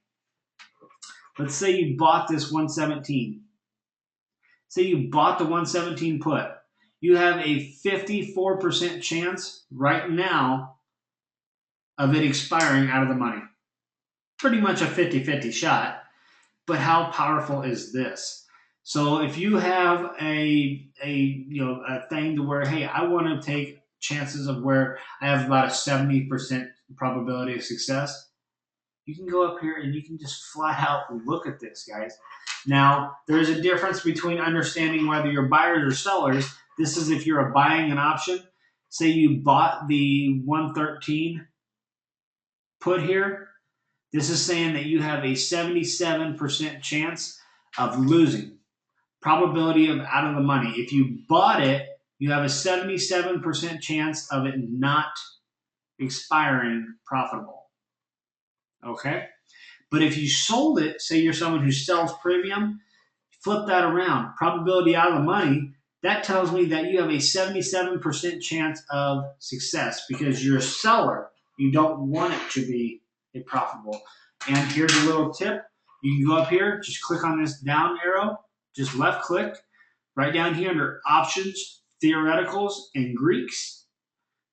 let's say you bought this 117. Say you bought the 117 put. You have a 54% chance right now of it expiring out of the money. Pretty much a 50-50 shot, but how powerful is this? So if you have a thing to where, hey, I want to take chances of where I have about a 70% probability of success, you can go up here and you can just flat out look at this, guys. Now, there's a difference between understanding whether you're buyers or sellers. This is if you're buying an option. Say you bought the 113 put here. This is saying that you have a 77% chance of losing. Probability of out of the money. If you bought it, you have a 77% chance of it not expiring profitable. Okay? But if you sold it, say you're someone who sells premium, flip that around. Probability out of the money, that tells me that you have a 77% chance of success because you're a seller. You don't want it to be profitable. And here's a little tip. You can go up here, just click on this down arrow, just left click, right down here under options, theoreticals, and Greeks.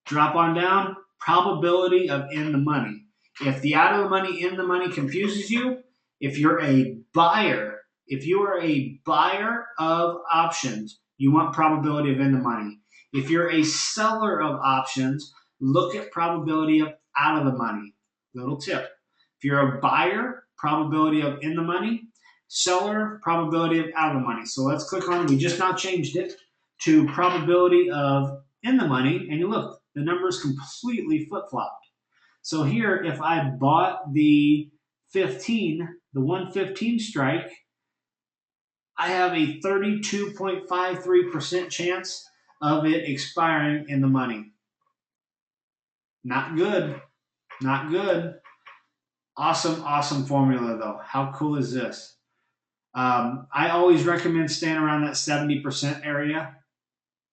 Drop on down, probability of in the money. If the out of the money, in the money confuses you, if you're a buyer, if you are a buyer of options, you want probability of in the money. If you're a seller of options, look at probability of out of the money. Little tip. If you're a buyer, probability of in the money. Seller, probability of out of the money. So let's click on, we just now changed it to probability of in the money, and you look, the number is completely flip-flopped. So here, if I bought the 115 strike, I have a 32.53% chance of it expiring in the money. Not good. Not good. Awesome, awesome formula, though. How cool is this? I always recommend staying around that 70% area.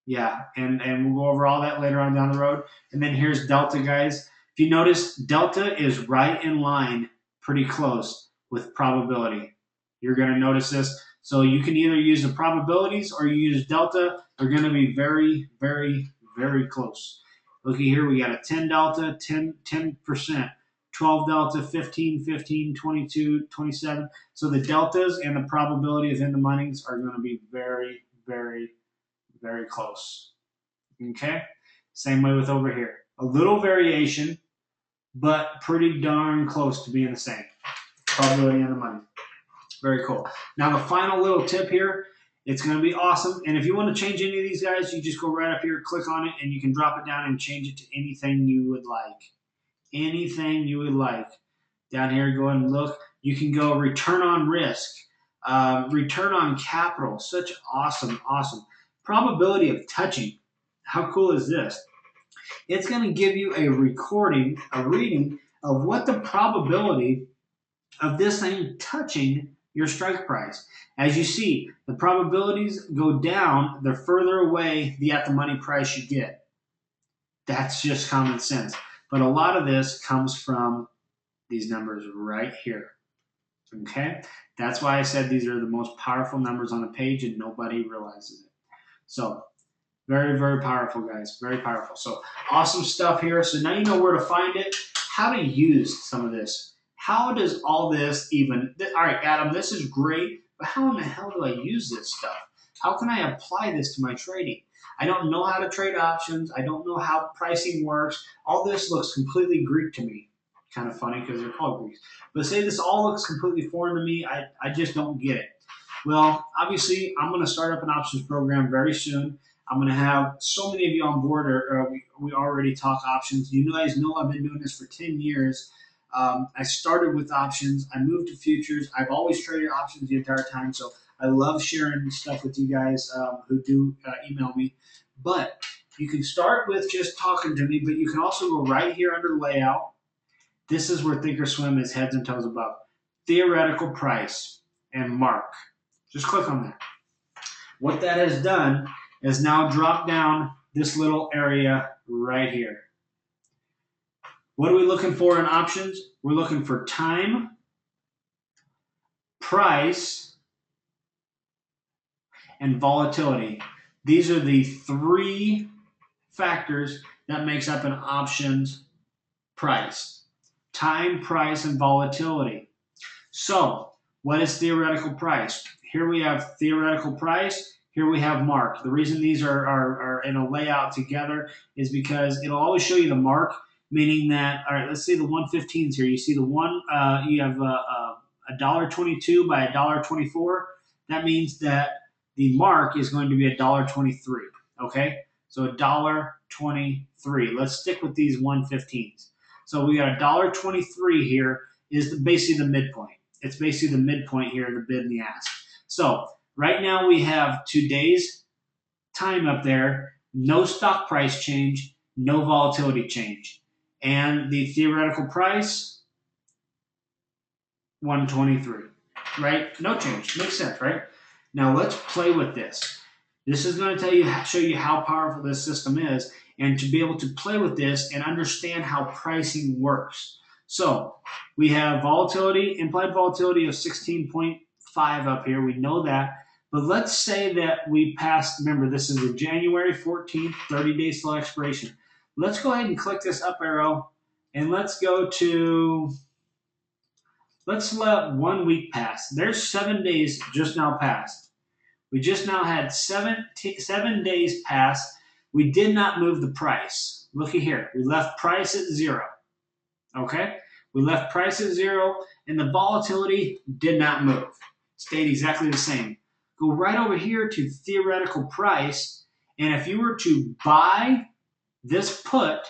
Yeah, and we'll go over all that later on down the road. And then here's delta, guys. If you notice, delta is right in line, pretty close with probability. You're going to notice this. So you can either use the probabilities or you use delta. They're going to be very, very, very close. Looky here, we got a 10 delta, 10%, 12 delta, 15, 15, 22, 27. So the deltas and the probability of in the monies are going to be very, very, very close. Okay? Same way with over here. A little variation, but pretty darn close to being the same. Probability and the money. Very cool. Now the final little tip here, it's going to be awesome. And if you want to change any of these guys, you just go right up here, click on it, and you can drop it down and change it to anything you would like. Anything you would like. Down here, go ahead and look. You can go return on risk, return on capital. Such awesome, awesome. Probability of touching. How cool is this? It's going to give you a reading of what the probability of this thing touching your strike price. As you see, the probabilities go down the further away the at the money price you get. That's just common sense. But a lot of this comes from these numbers right here. Okay? That's why I said these are the most powerful numbers on the page and nobody realizes it. So, very, very powerful, guys. Very powerful. So, awesome stuff here. So, now you know where to find it, how to use some of this. How does all this even... All right, Adam, this is great, but how in the hell do I use this stuff? How can I apply this to my trading? I don't know how to trade options. I don't know how pricing works. All this looks completely Greek to me. Kind of funny because they're called Greeks. But say this all looks completely foreign to me. I just don't get it. Well, obviously, I'm going to start up an options program very soon. I'm going to have so many of you on board, or we already talk options. You guys know I've been doing this for 10 years. I started with options. I moved to futures. I've always traded options the entire time. So I love sharing stuff with you guys who do email me. But you can start with just talking to me, but you can also go right here under layout. This is where ThinkorSwim is heads and toes above. Theoretical price and mark. Just click on that. What that has done is now drop down this little area right here. What are we looking for in options? We're looking for time, price, and volatility. These are the three factors that makes up an options price. Time, price, and volatility. So, what is theoretical price? Here we have theoretical price. Here we have mark. The reason these are in a layout together is because it'll always show you the mark, meaning that, all right, let's see the 115s here. You see the one, you have $1.22 by $1.24. That means that the mark is going to be $1.23, okay? So $1.23. Let's stick with these 115s. So we got $1.23 here is basically the midpoint. It's basically the midpoint here, the bid and the ask. So right now we have today's time up there, no stock price change, no volatility change. And the theoretical price, 123, right? No change. Makes sense, right? Now let's play with this. This is going to show you how powerful this system is, and to be able to play with this and understand how pricing works. So we have volatility, implied volatility of 16.5 up here. We know that. But let's say that we passed, remember this is a January 14th, 30-day slow expiration. Let's go ahead and click this up arrow, and let's go to, let's let 1 week pass. There's 7 days just now passed. We just now had 7 days pass. We did not move the price. Looky here. We left price at 0. Okay? We left price at 0, and the volatility did not move. Stayed exactly the same. Go right over here to theoretical price, and if you were to buy this put,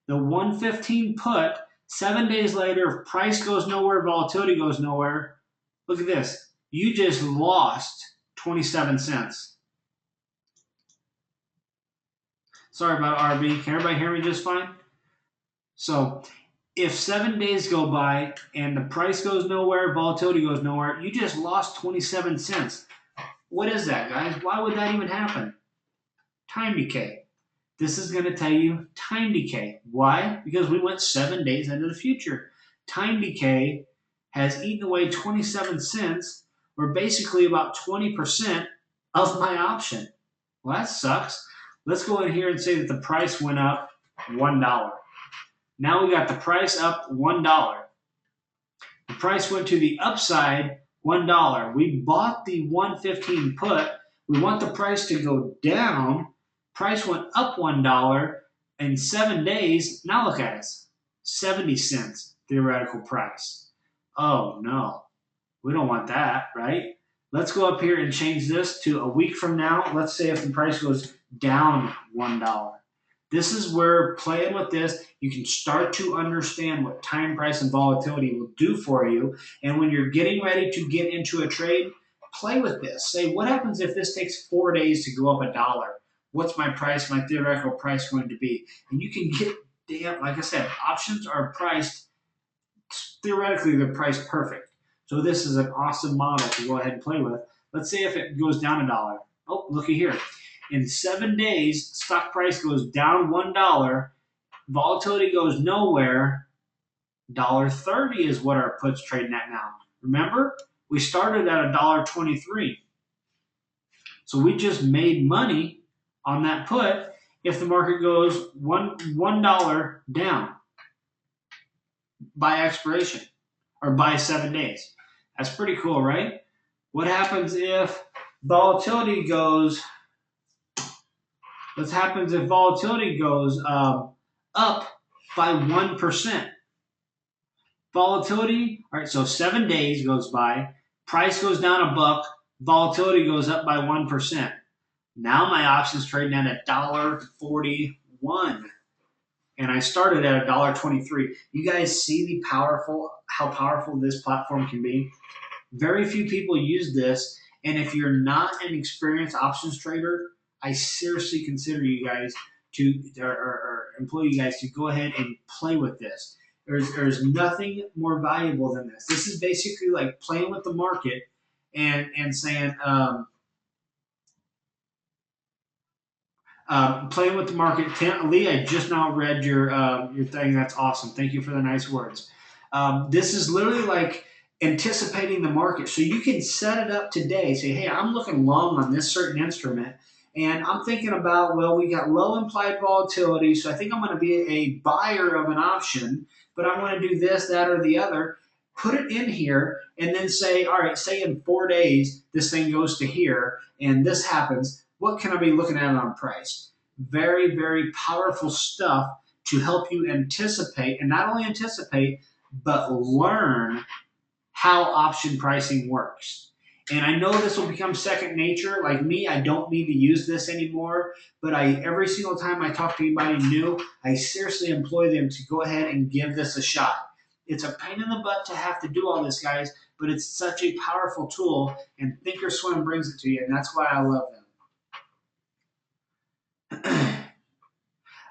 the 115 put, 7 days later, if price goes nowhere, volatility goes nowhere, look at this. You just lost 27 cents. Sorry about RB. Can everybody hear me just fine? So if 7 days go by and the price goes nowhere, volatility goes nowhere, you just lost 27 cents. What is that, guys? Why would that even happen? Time decay. This is going to tell you time decay. Why? Because we went 7 days into the future. Time decay has eaten away 27 cents or basically about 20% of my option. Well, that sucks. Let's go in here and say that the price went up $1. Now we got the price up $1. The price went to the upside $1. We bought the 115 put. We want the price to go down. Price went up $1 in 7 days. Now look at us, 70 cents theoretical price. Oh no, we don't want that, right? Let's go up here and change this to a week from now. Let's say if the price goes down $1. This is where playing with this, you can start to understand what time, price, and volatility will do for you. And when you're getting ready to get into a trade, play with this. Say, what happens if this takes 4 days to go up $1? What's my price, my theoretical price going to be? And you can get, like I said, options are priced, theoretically, they're priced perfect. So this is an awesome model to go ahead and play with. Let's say if it goes down $1. Oh, looky here. In 7 days, stock price goes down $1. Volatility goes nowhere. $1.30 is what our put's trading at now. Remember, we started at $1.23. So we just made money on that put if the market goes $1 down by expiration or by 7 days. That's pretty cool, right? What happens if volatility goes? What happens if volatility goes up by 1%? Volatility, all right, so 7 days goes by, price goes down $1, volatility goes up by 1%. Now my option's trading at $1.41, and I started at $1.23. You guys see how powerful this platform can be? Very few people use this, and if you're not an experienced options trader, I seriously consider you guys or employ you guys to go ahead and play with this. There's nothing more valuable than this. This is basically like playing with the market and saying, playing with the market. Lee, I just now read your thing. That's awesome. Thank you for the nice words. This is literally like anticipating the market. So you can set it up today. Say, hey, I'm looking long on this certain instrument. And I'm thinking about, well, we got low implied volatility, so I think I'm going to be a buyer of an option, but I want to do this, that, or the other. Put it in here and then say, all right, say in 4 days this thing goes to here and this happens. What can I be looking at on price? Very, very powerful stuff to help you anticipate, and not only anticipate, but learn how option pricing works. And I know this will become second nature. Like me, I don't need to use this anymore, but every single time I talk to anybody new, I seriously employ them to go ahead and give this a shot. It's a pain in the butt to have to do all this, guys, but it's such a powerful tool, and ThinkorSwim brings it to you, and that's why I love them.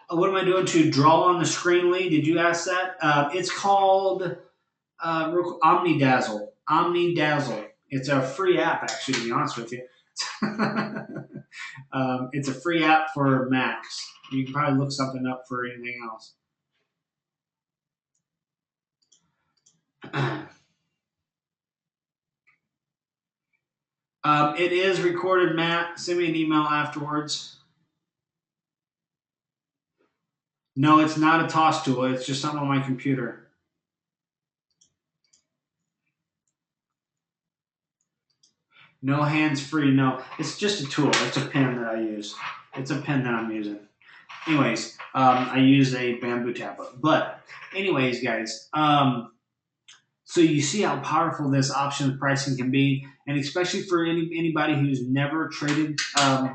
What am I doing to draw on the screen, Lee? Did you ask that? It's called Omnidazzle. Omnidazzle. It's a free app, actually, to be honest with you. It's a free app for Macs. You can probably look something up for anything else. It is recorded, Matt. Send me an email afterwards. No, it's not a toss tool. It's just something on my computer. No hands-free, no. It's just a tool. It's a pen that I use. It's a pen that I'm using. Anyways, I use a bamboo tablet. But anyways, guys, so you see how powerful this options pricing can be, and especially for anybody who's never traded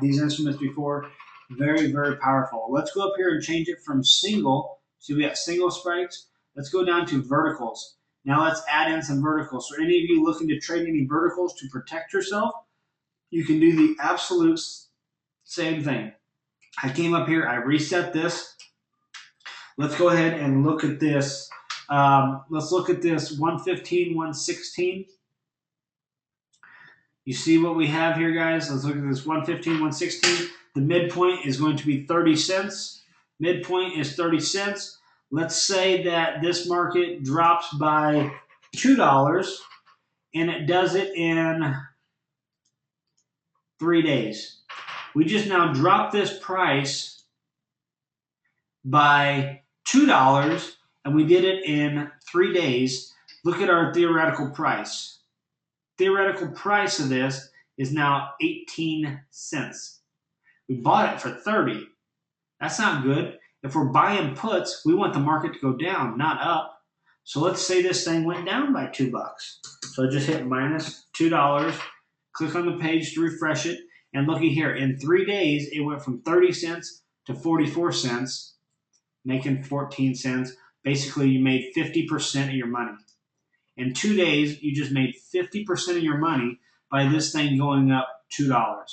these instruments before, very, very powerful. Let's go up here and change it from single. So we got single strikes. Let's go down to verticals. Now let's add in some verticals. So any of you looking to trade any verticals to protect yourself, you can do the absolute same thing. I came up here, I reset this. Let's go ahead and look at this. Let's look at this 115, 116. You see what we have here, guys? Let's look at this 115, 116. The midpoint is going to be 30 cents. Midpoint is 30 cents. Let's say that this market drops by $2. and it does it in 3 days. We just now dropped this price by $2, and we did it in 3 days. Look at our theoretical price. Theoretical price of this is now 18 cents. We bought it for 30. That's not good. If we're buying puts, we want the market to go down, not up. So let's say this thing went down by $2. So I just hit minus $2. Click on the page to refresh it. And looky here, in 3 days, it went from 30 cents to 44 cents, making 14 cents. Basically, you made 50% of your money. In 2 days, you just made 50% of your money by this thing going up $2.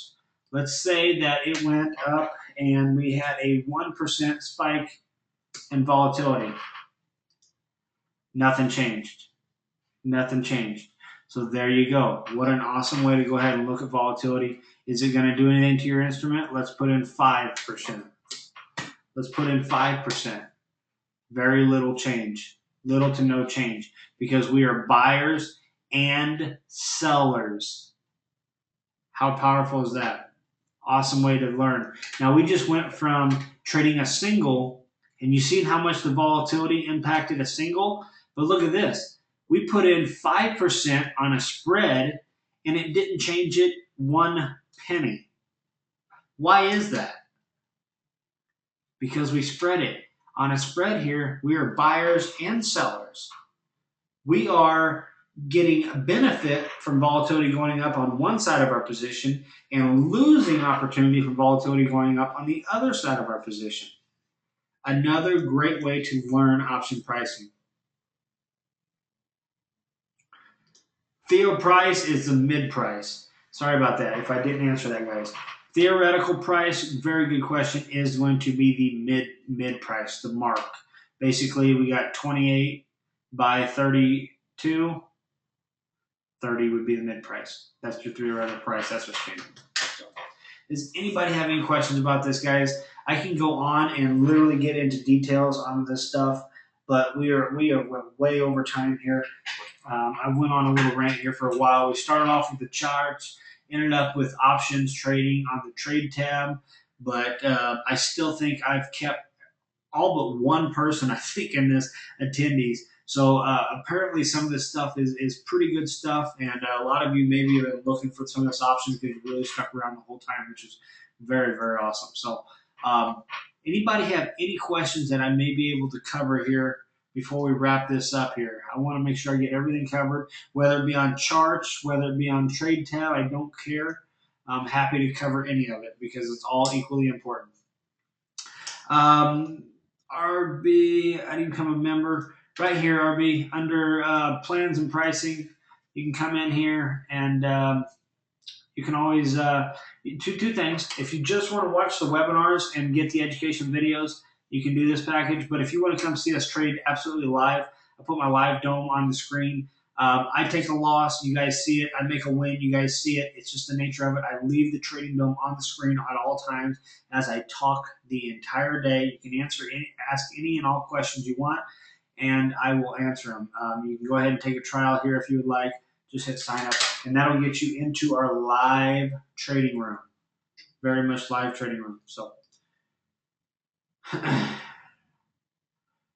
Let's say that it went up and we had a 1% spike in volatility. Nothing changed. Nothing changed. So there you go. What an awesome way to go ahead and look at volatility. Is it going to do anything to your instrument? Let's put in 5%. Let's put in 5%. Very little change. Little to no change. Because we are buyers and sellers. How powerful is that? Awesome way to learn. Now we just went from trading a single, and you see how much the volatility impacted a single? But look at this. We put in 5% on a spread, and it didn't change it 1 penny. Why is that? Because we spread it. On a spread here, we are buyers and sellers. We are getting a benefit from volatility going up on one side of our position and losing opportunity from volatility going up on the other side of our position. Another great way to learn option pricing. Theo price is the mid price. Sorry about that if I didn't answer that, guys. Theoretical price, very good question, is going to be the mid price, the mark. Basically, we got 28 by 32. 30 would be the mid price. That's your theoretical price. That's what's changing. So, does anybody have any questions about this, guys? I can go on and literally get into details on this stuff, but we are way over time here. I went on a little rant here for a while. We started off with the charts, ended up with options trading on the trade tab, but I still think I've kept all but one person, I think, in this attendees. So apparently some of this stuff is pretty good stuff, and a lot of you maybe have been looking for some of this options because you really stuck around the whole time, which is very, very awesome. So anybody have any questions that I may be able to cover here before we wrap this up here? I want to make sure I get everything covered, whether it be on charts, whether it be on trade tab, I don't care. I'm happy to cover any of it because it's all equally important. RB, I didn't become a member. Right here, RB, under plans and pricing, you can come in here and you can always, two things. If you just want to watch the webinars and get the education videos, you can do this package. But if you want to come see us trade absolutely live, I put my live dome on the screen. I take a loss, you guys see it. I make a win, you guys see it. It's just the nature of it. I leave the trading dome on the screen at all times as I talk the entire day. You can ask any and all questions you want, and I will answer them. You can go ahead and take a trial here if you would like. Just hit sign up, and that'll get you into our live trading room. Very much live trading room. So,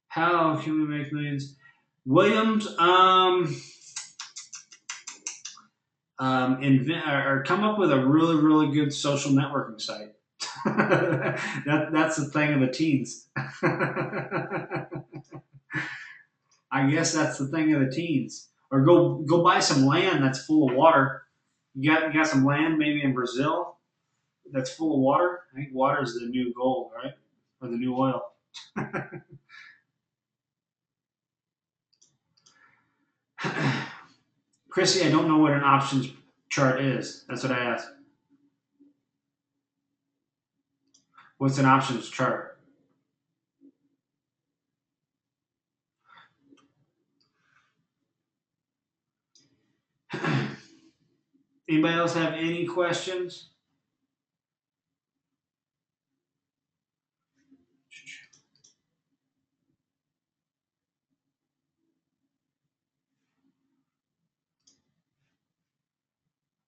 how can we make millions? Williams, invent or come up with a really, really good social networking site. That's the thing of the teens. I guess that's the thing of the teens. Or go buy some land that's full of water. You got some land maybe in Brazil that's full of water. I think water is the new gold, right? Or the new oil. Chrissy, I don't know what an options chart is. That's what I asked. What's an options chart? Anybody else have any questions?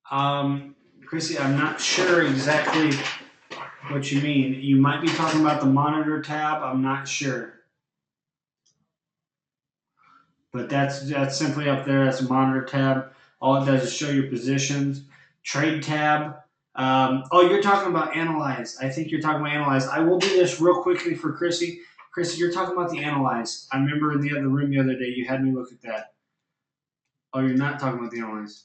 Chrissy, I'm not sure exactly what you mean. You might be talking about the monitor tab. I'm not sure. But that's simply up there. That's a monitor tab. All it does is show your positions. Trade tab. Oh, you're talking about analyze. I think you're talking about analyze. I will do this real quickly for Chrissy. Chrissy, you're talking about the analyze. I remember in the other room the other day you had me look at that. Oh, you're not talking about the analyze.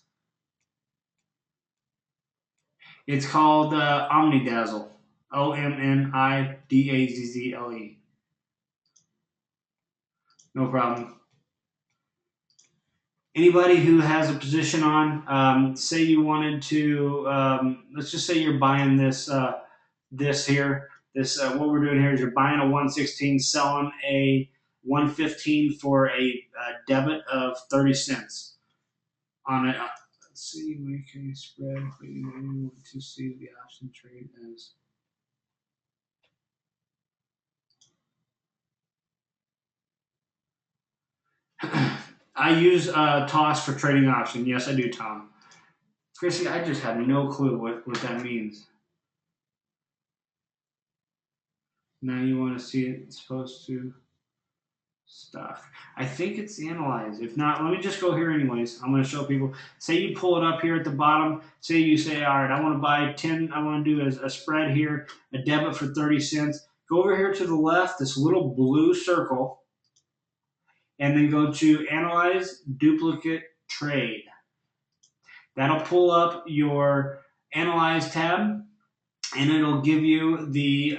It's called Omnidazzle. OMNIDAZZLE. No problem. Anybody who has a position on, say you wanted to, let's just say you're buying this here. This what we're doing here is you're buying a 116, selling a 115 for a debit of 30 cents on it. Let's see, make a spread. We want to see the option trade as. I use toss for trading option. Yes, I do, Tom. Chrissy, I just have no clue what that means. Now you want to see it, it's supposed to stuff. I think it's analyze. If not, let me just go here anyways. I'm going to show people. Say you pull it up here at the bottom. Say you say, all right, I want to buy 10. I want to do a spread here, a debit for 30 cents. Go over here to the left, this little blue circle, and then go to analyze duplicate trade. That'll pull up your analyze tab, and it'll give you the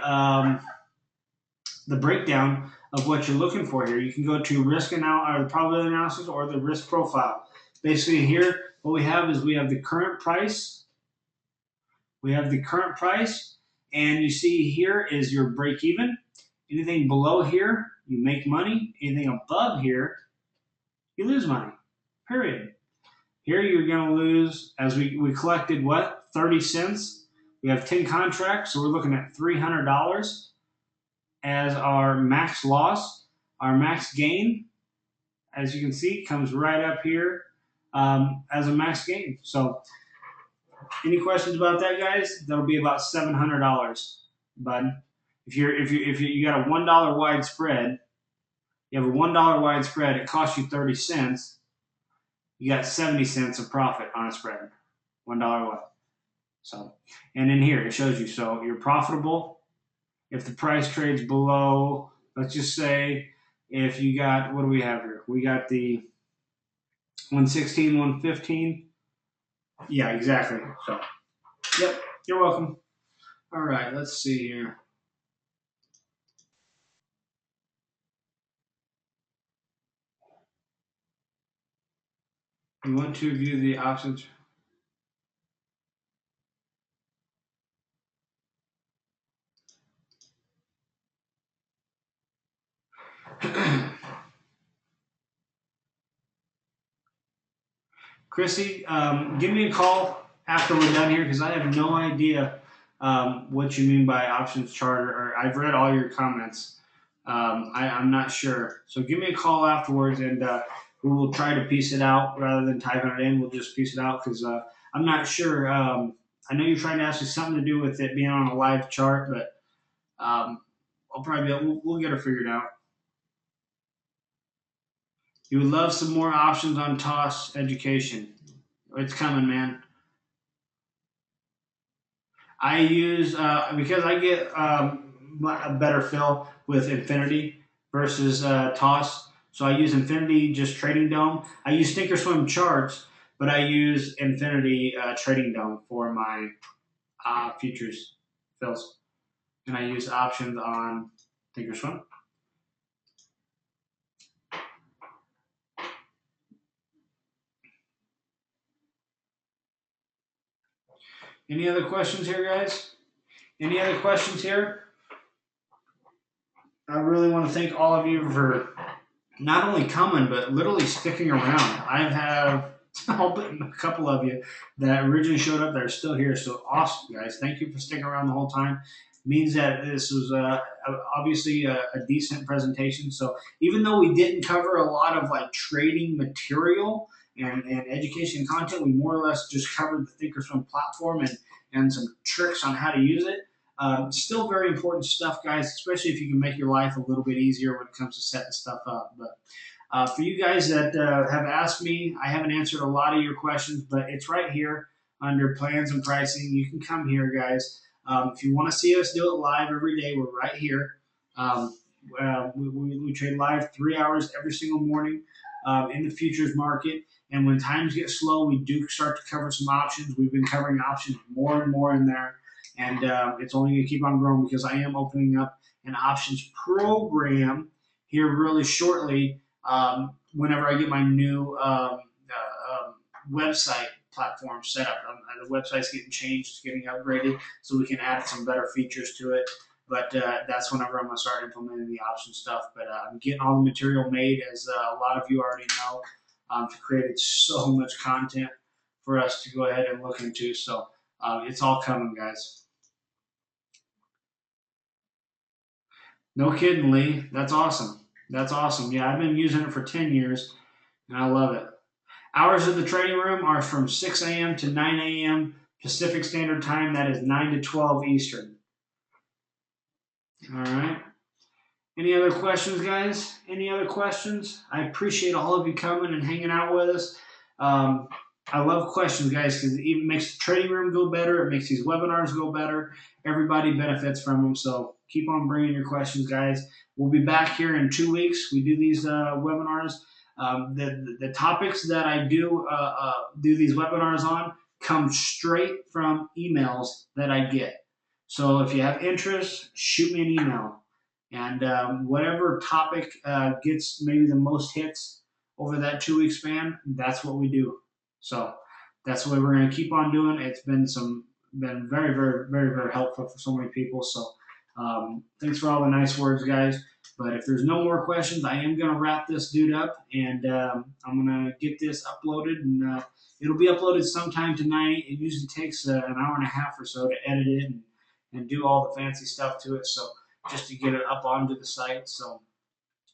breakdown of what you're looking for here. You can go to risk or probability analysis or the risk profile. Basically here, what we have is we have the current price. We have the current price, and you see here is your break even. Anything below here, you make money. Anything above here, you lose money, period. Here you're going to lose, as we collected what, 30 cents. We have 10 contracts, so we're looking at $300 as our max loss. Our max gain, as you can see, comes right up here as a max gain. So any questions about that, guys? That'll be about $700, bud. If you got a $1 wide spread, you have a $1 wide spread, it costs you 30 cents. You got 70 cents of profit on a spread, $1 wide. So, and in here it shows you, so you're profitable if the price trades below, let's just say, if you got, what do we have here? We got the 116, 115. Yeah, exactly. So, yep, you're welcome. All right, let's see here. You want to view the options? Chrissy, give me a call after we're done here because I have no idea what you mean by options chart, or I've read all your comments. I'm not sure. So give me a call afterwards, and we will try to piece it out rather than typing it in. We'll just piece it out because I'm not sure. I know you're trying to ask me something to do with it being on a live chart, but I'll probably we'll get it figured out. You would love some more options on toss education. It's coming, man. I use because I get a better fill with Infinity versus Toss. So I use Infinity just Trading Dome. I use ThinkorSwim charts, but I use Infinity Trading Dome for my futures fills, and I use options on ThinkorSwim. Any other questions here, guys? Any other questions here? I really want to thank all of you for not only coming, but literally sticking around. I have a couple of you that originally showed up that are still here. So awesome, guys. Thank you for sticking around the whole time. It means that this was obviously a decent presentation. So even though we didn't cover a lot of like trading material, and education and content. We more or less just covered the ThinkorSwim platform and some tricks on how to use it. Still very important stuff, guys, especially if you can make your life a little bit easier when it comes to setting stuff up. But for you guys that have asked me, I haven't answered a lot of your questions, but it's right here under plans and pricing. You can come here, guys. If you want to see us do it live every day, we're right here. We trade live 3 hours every single morning in the futures market. And when times get slow, we do start to cover some options. We've been covering options more and more in there. And it's only going to keep on growing because I am opening up an options program here really shortly whenever I get my new website platform set up. The website's getting changed, getting upgraded, so we can add some better features to it. But that's whenever I'm going to start implementing the option stuff. But I'm getting all the material made, as a lot of you already know. Created so much content for us to go ahead and look into. So it's all coming, guys. No kidding, Lee. That's awesome. That's awesome. Yeah, I've been using it for 10 years, and I love it. Hours of the trading room are from 6 a.m. to 9 a.m. Pacific Standard Time. That is 9 to 12 Eastern. All right. Any other questions, guys? Any other questions? I appreciate all of you coming and hanging out with us. I love questions, guys, because it even makes the trading room go better. It makes these webinars go better. Everybody benefits from them. So keep on bringing your questions, guys. We'll be back here in 2 weeks. We do these webinars. The topics that I do these webinars on come straight from emails that I get. So if you have interest, shoot me an email. And whatever topic gets maybe the most hits over that 2 week span, that's what we do. So that's what we're going to keep on doing. It's been very, very, very, very helpful for so many people. So thanks for all the nice words, guys. But if there's no more questions, I am going to wrap this dude up, and I'm going to get this uploaded, and it'll be uploaded sometime tonight. It usually takes an hour and a half or so to edit it and do all the fancy stuff to it. So just to get it up onto the site. So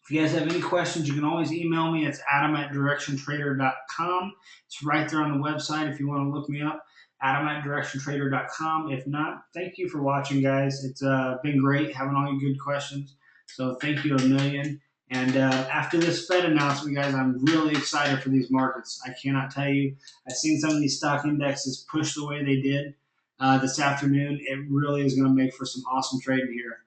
if you guys have any questions, you can always email me. It's adam@directiontrader.com. It's right there on the website if you want to look me up, adam@directiontrader.com. If not, thank you for watching, guys. It's been great having all your good questions. So thank you a million. And after this Fed announcement, guys, I'm really excited for these markets. I cannot tell you. I've seen some of these stock indexes push the way they did this afternoon. It really is going to make for some awesome trading here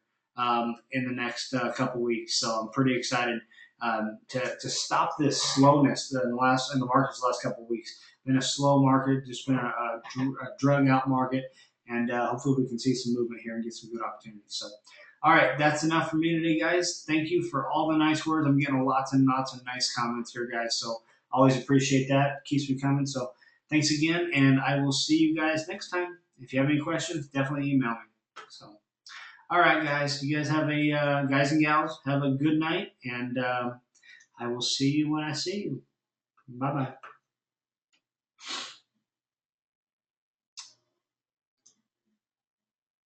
in the next couple weeks. So I'm pretty excited to stop this slowness in the markets the last couple weeks. Been a slow market, just been a drug out market, and hopefully we can see some movement here and get some good opportunities. So, all right, that's enough for me today, guys. Thank you for all the nice words. I'm getting lots and lots of nice comments here, guys. So always appreciate that. Keeps me coming. So thanks again, and I will see you guys next time. If you have any questions, definitely email me. So. All right, guys. You guys have guys and gals, have a good night, and I will see you when I see you. Bye-bye.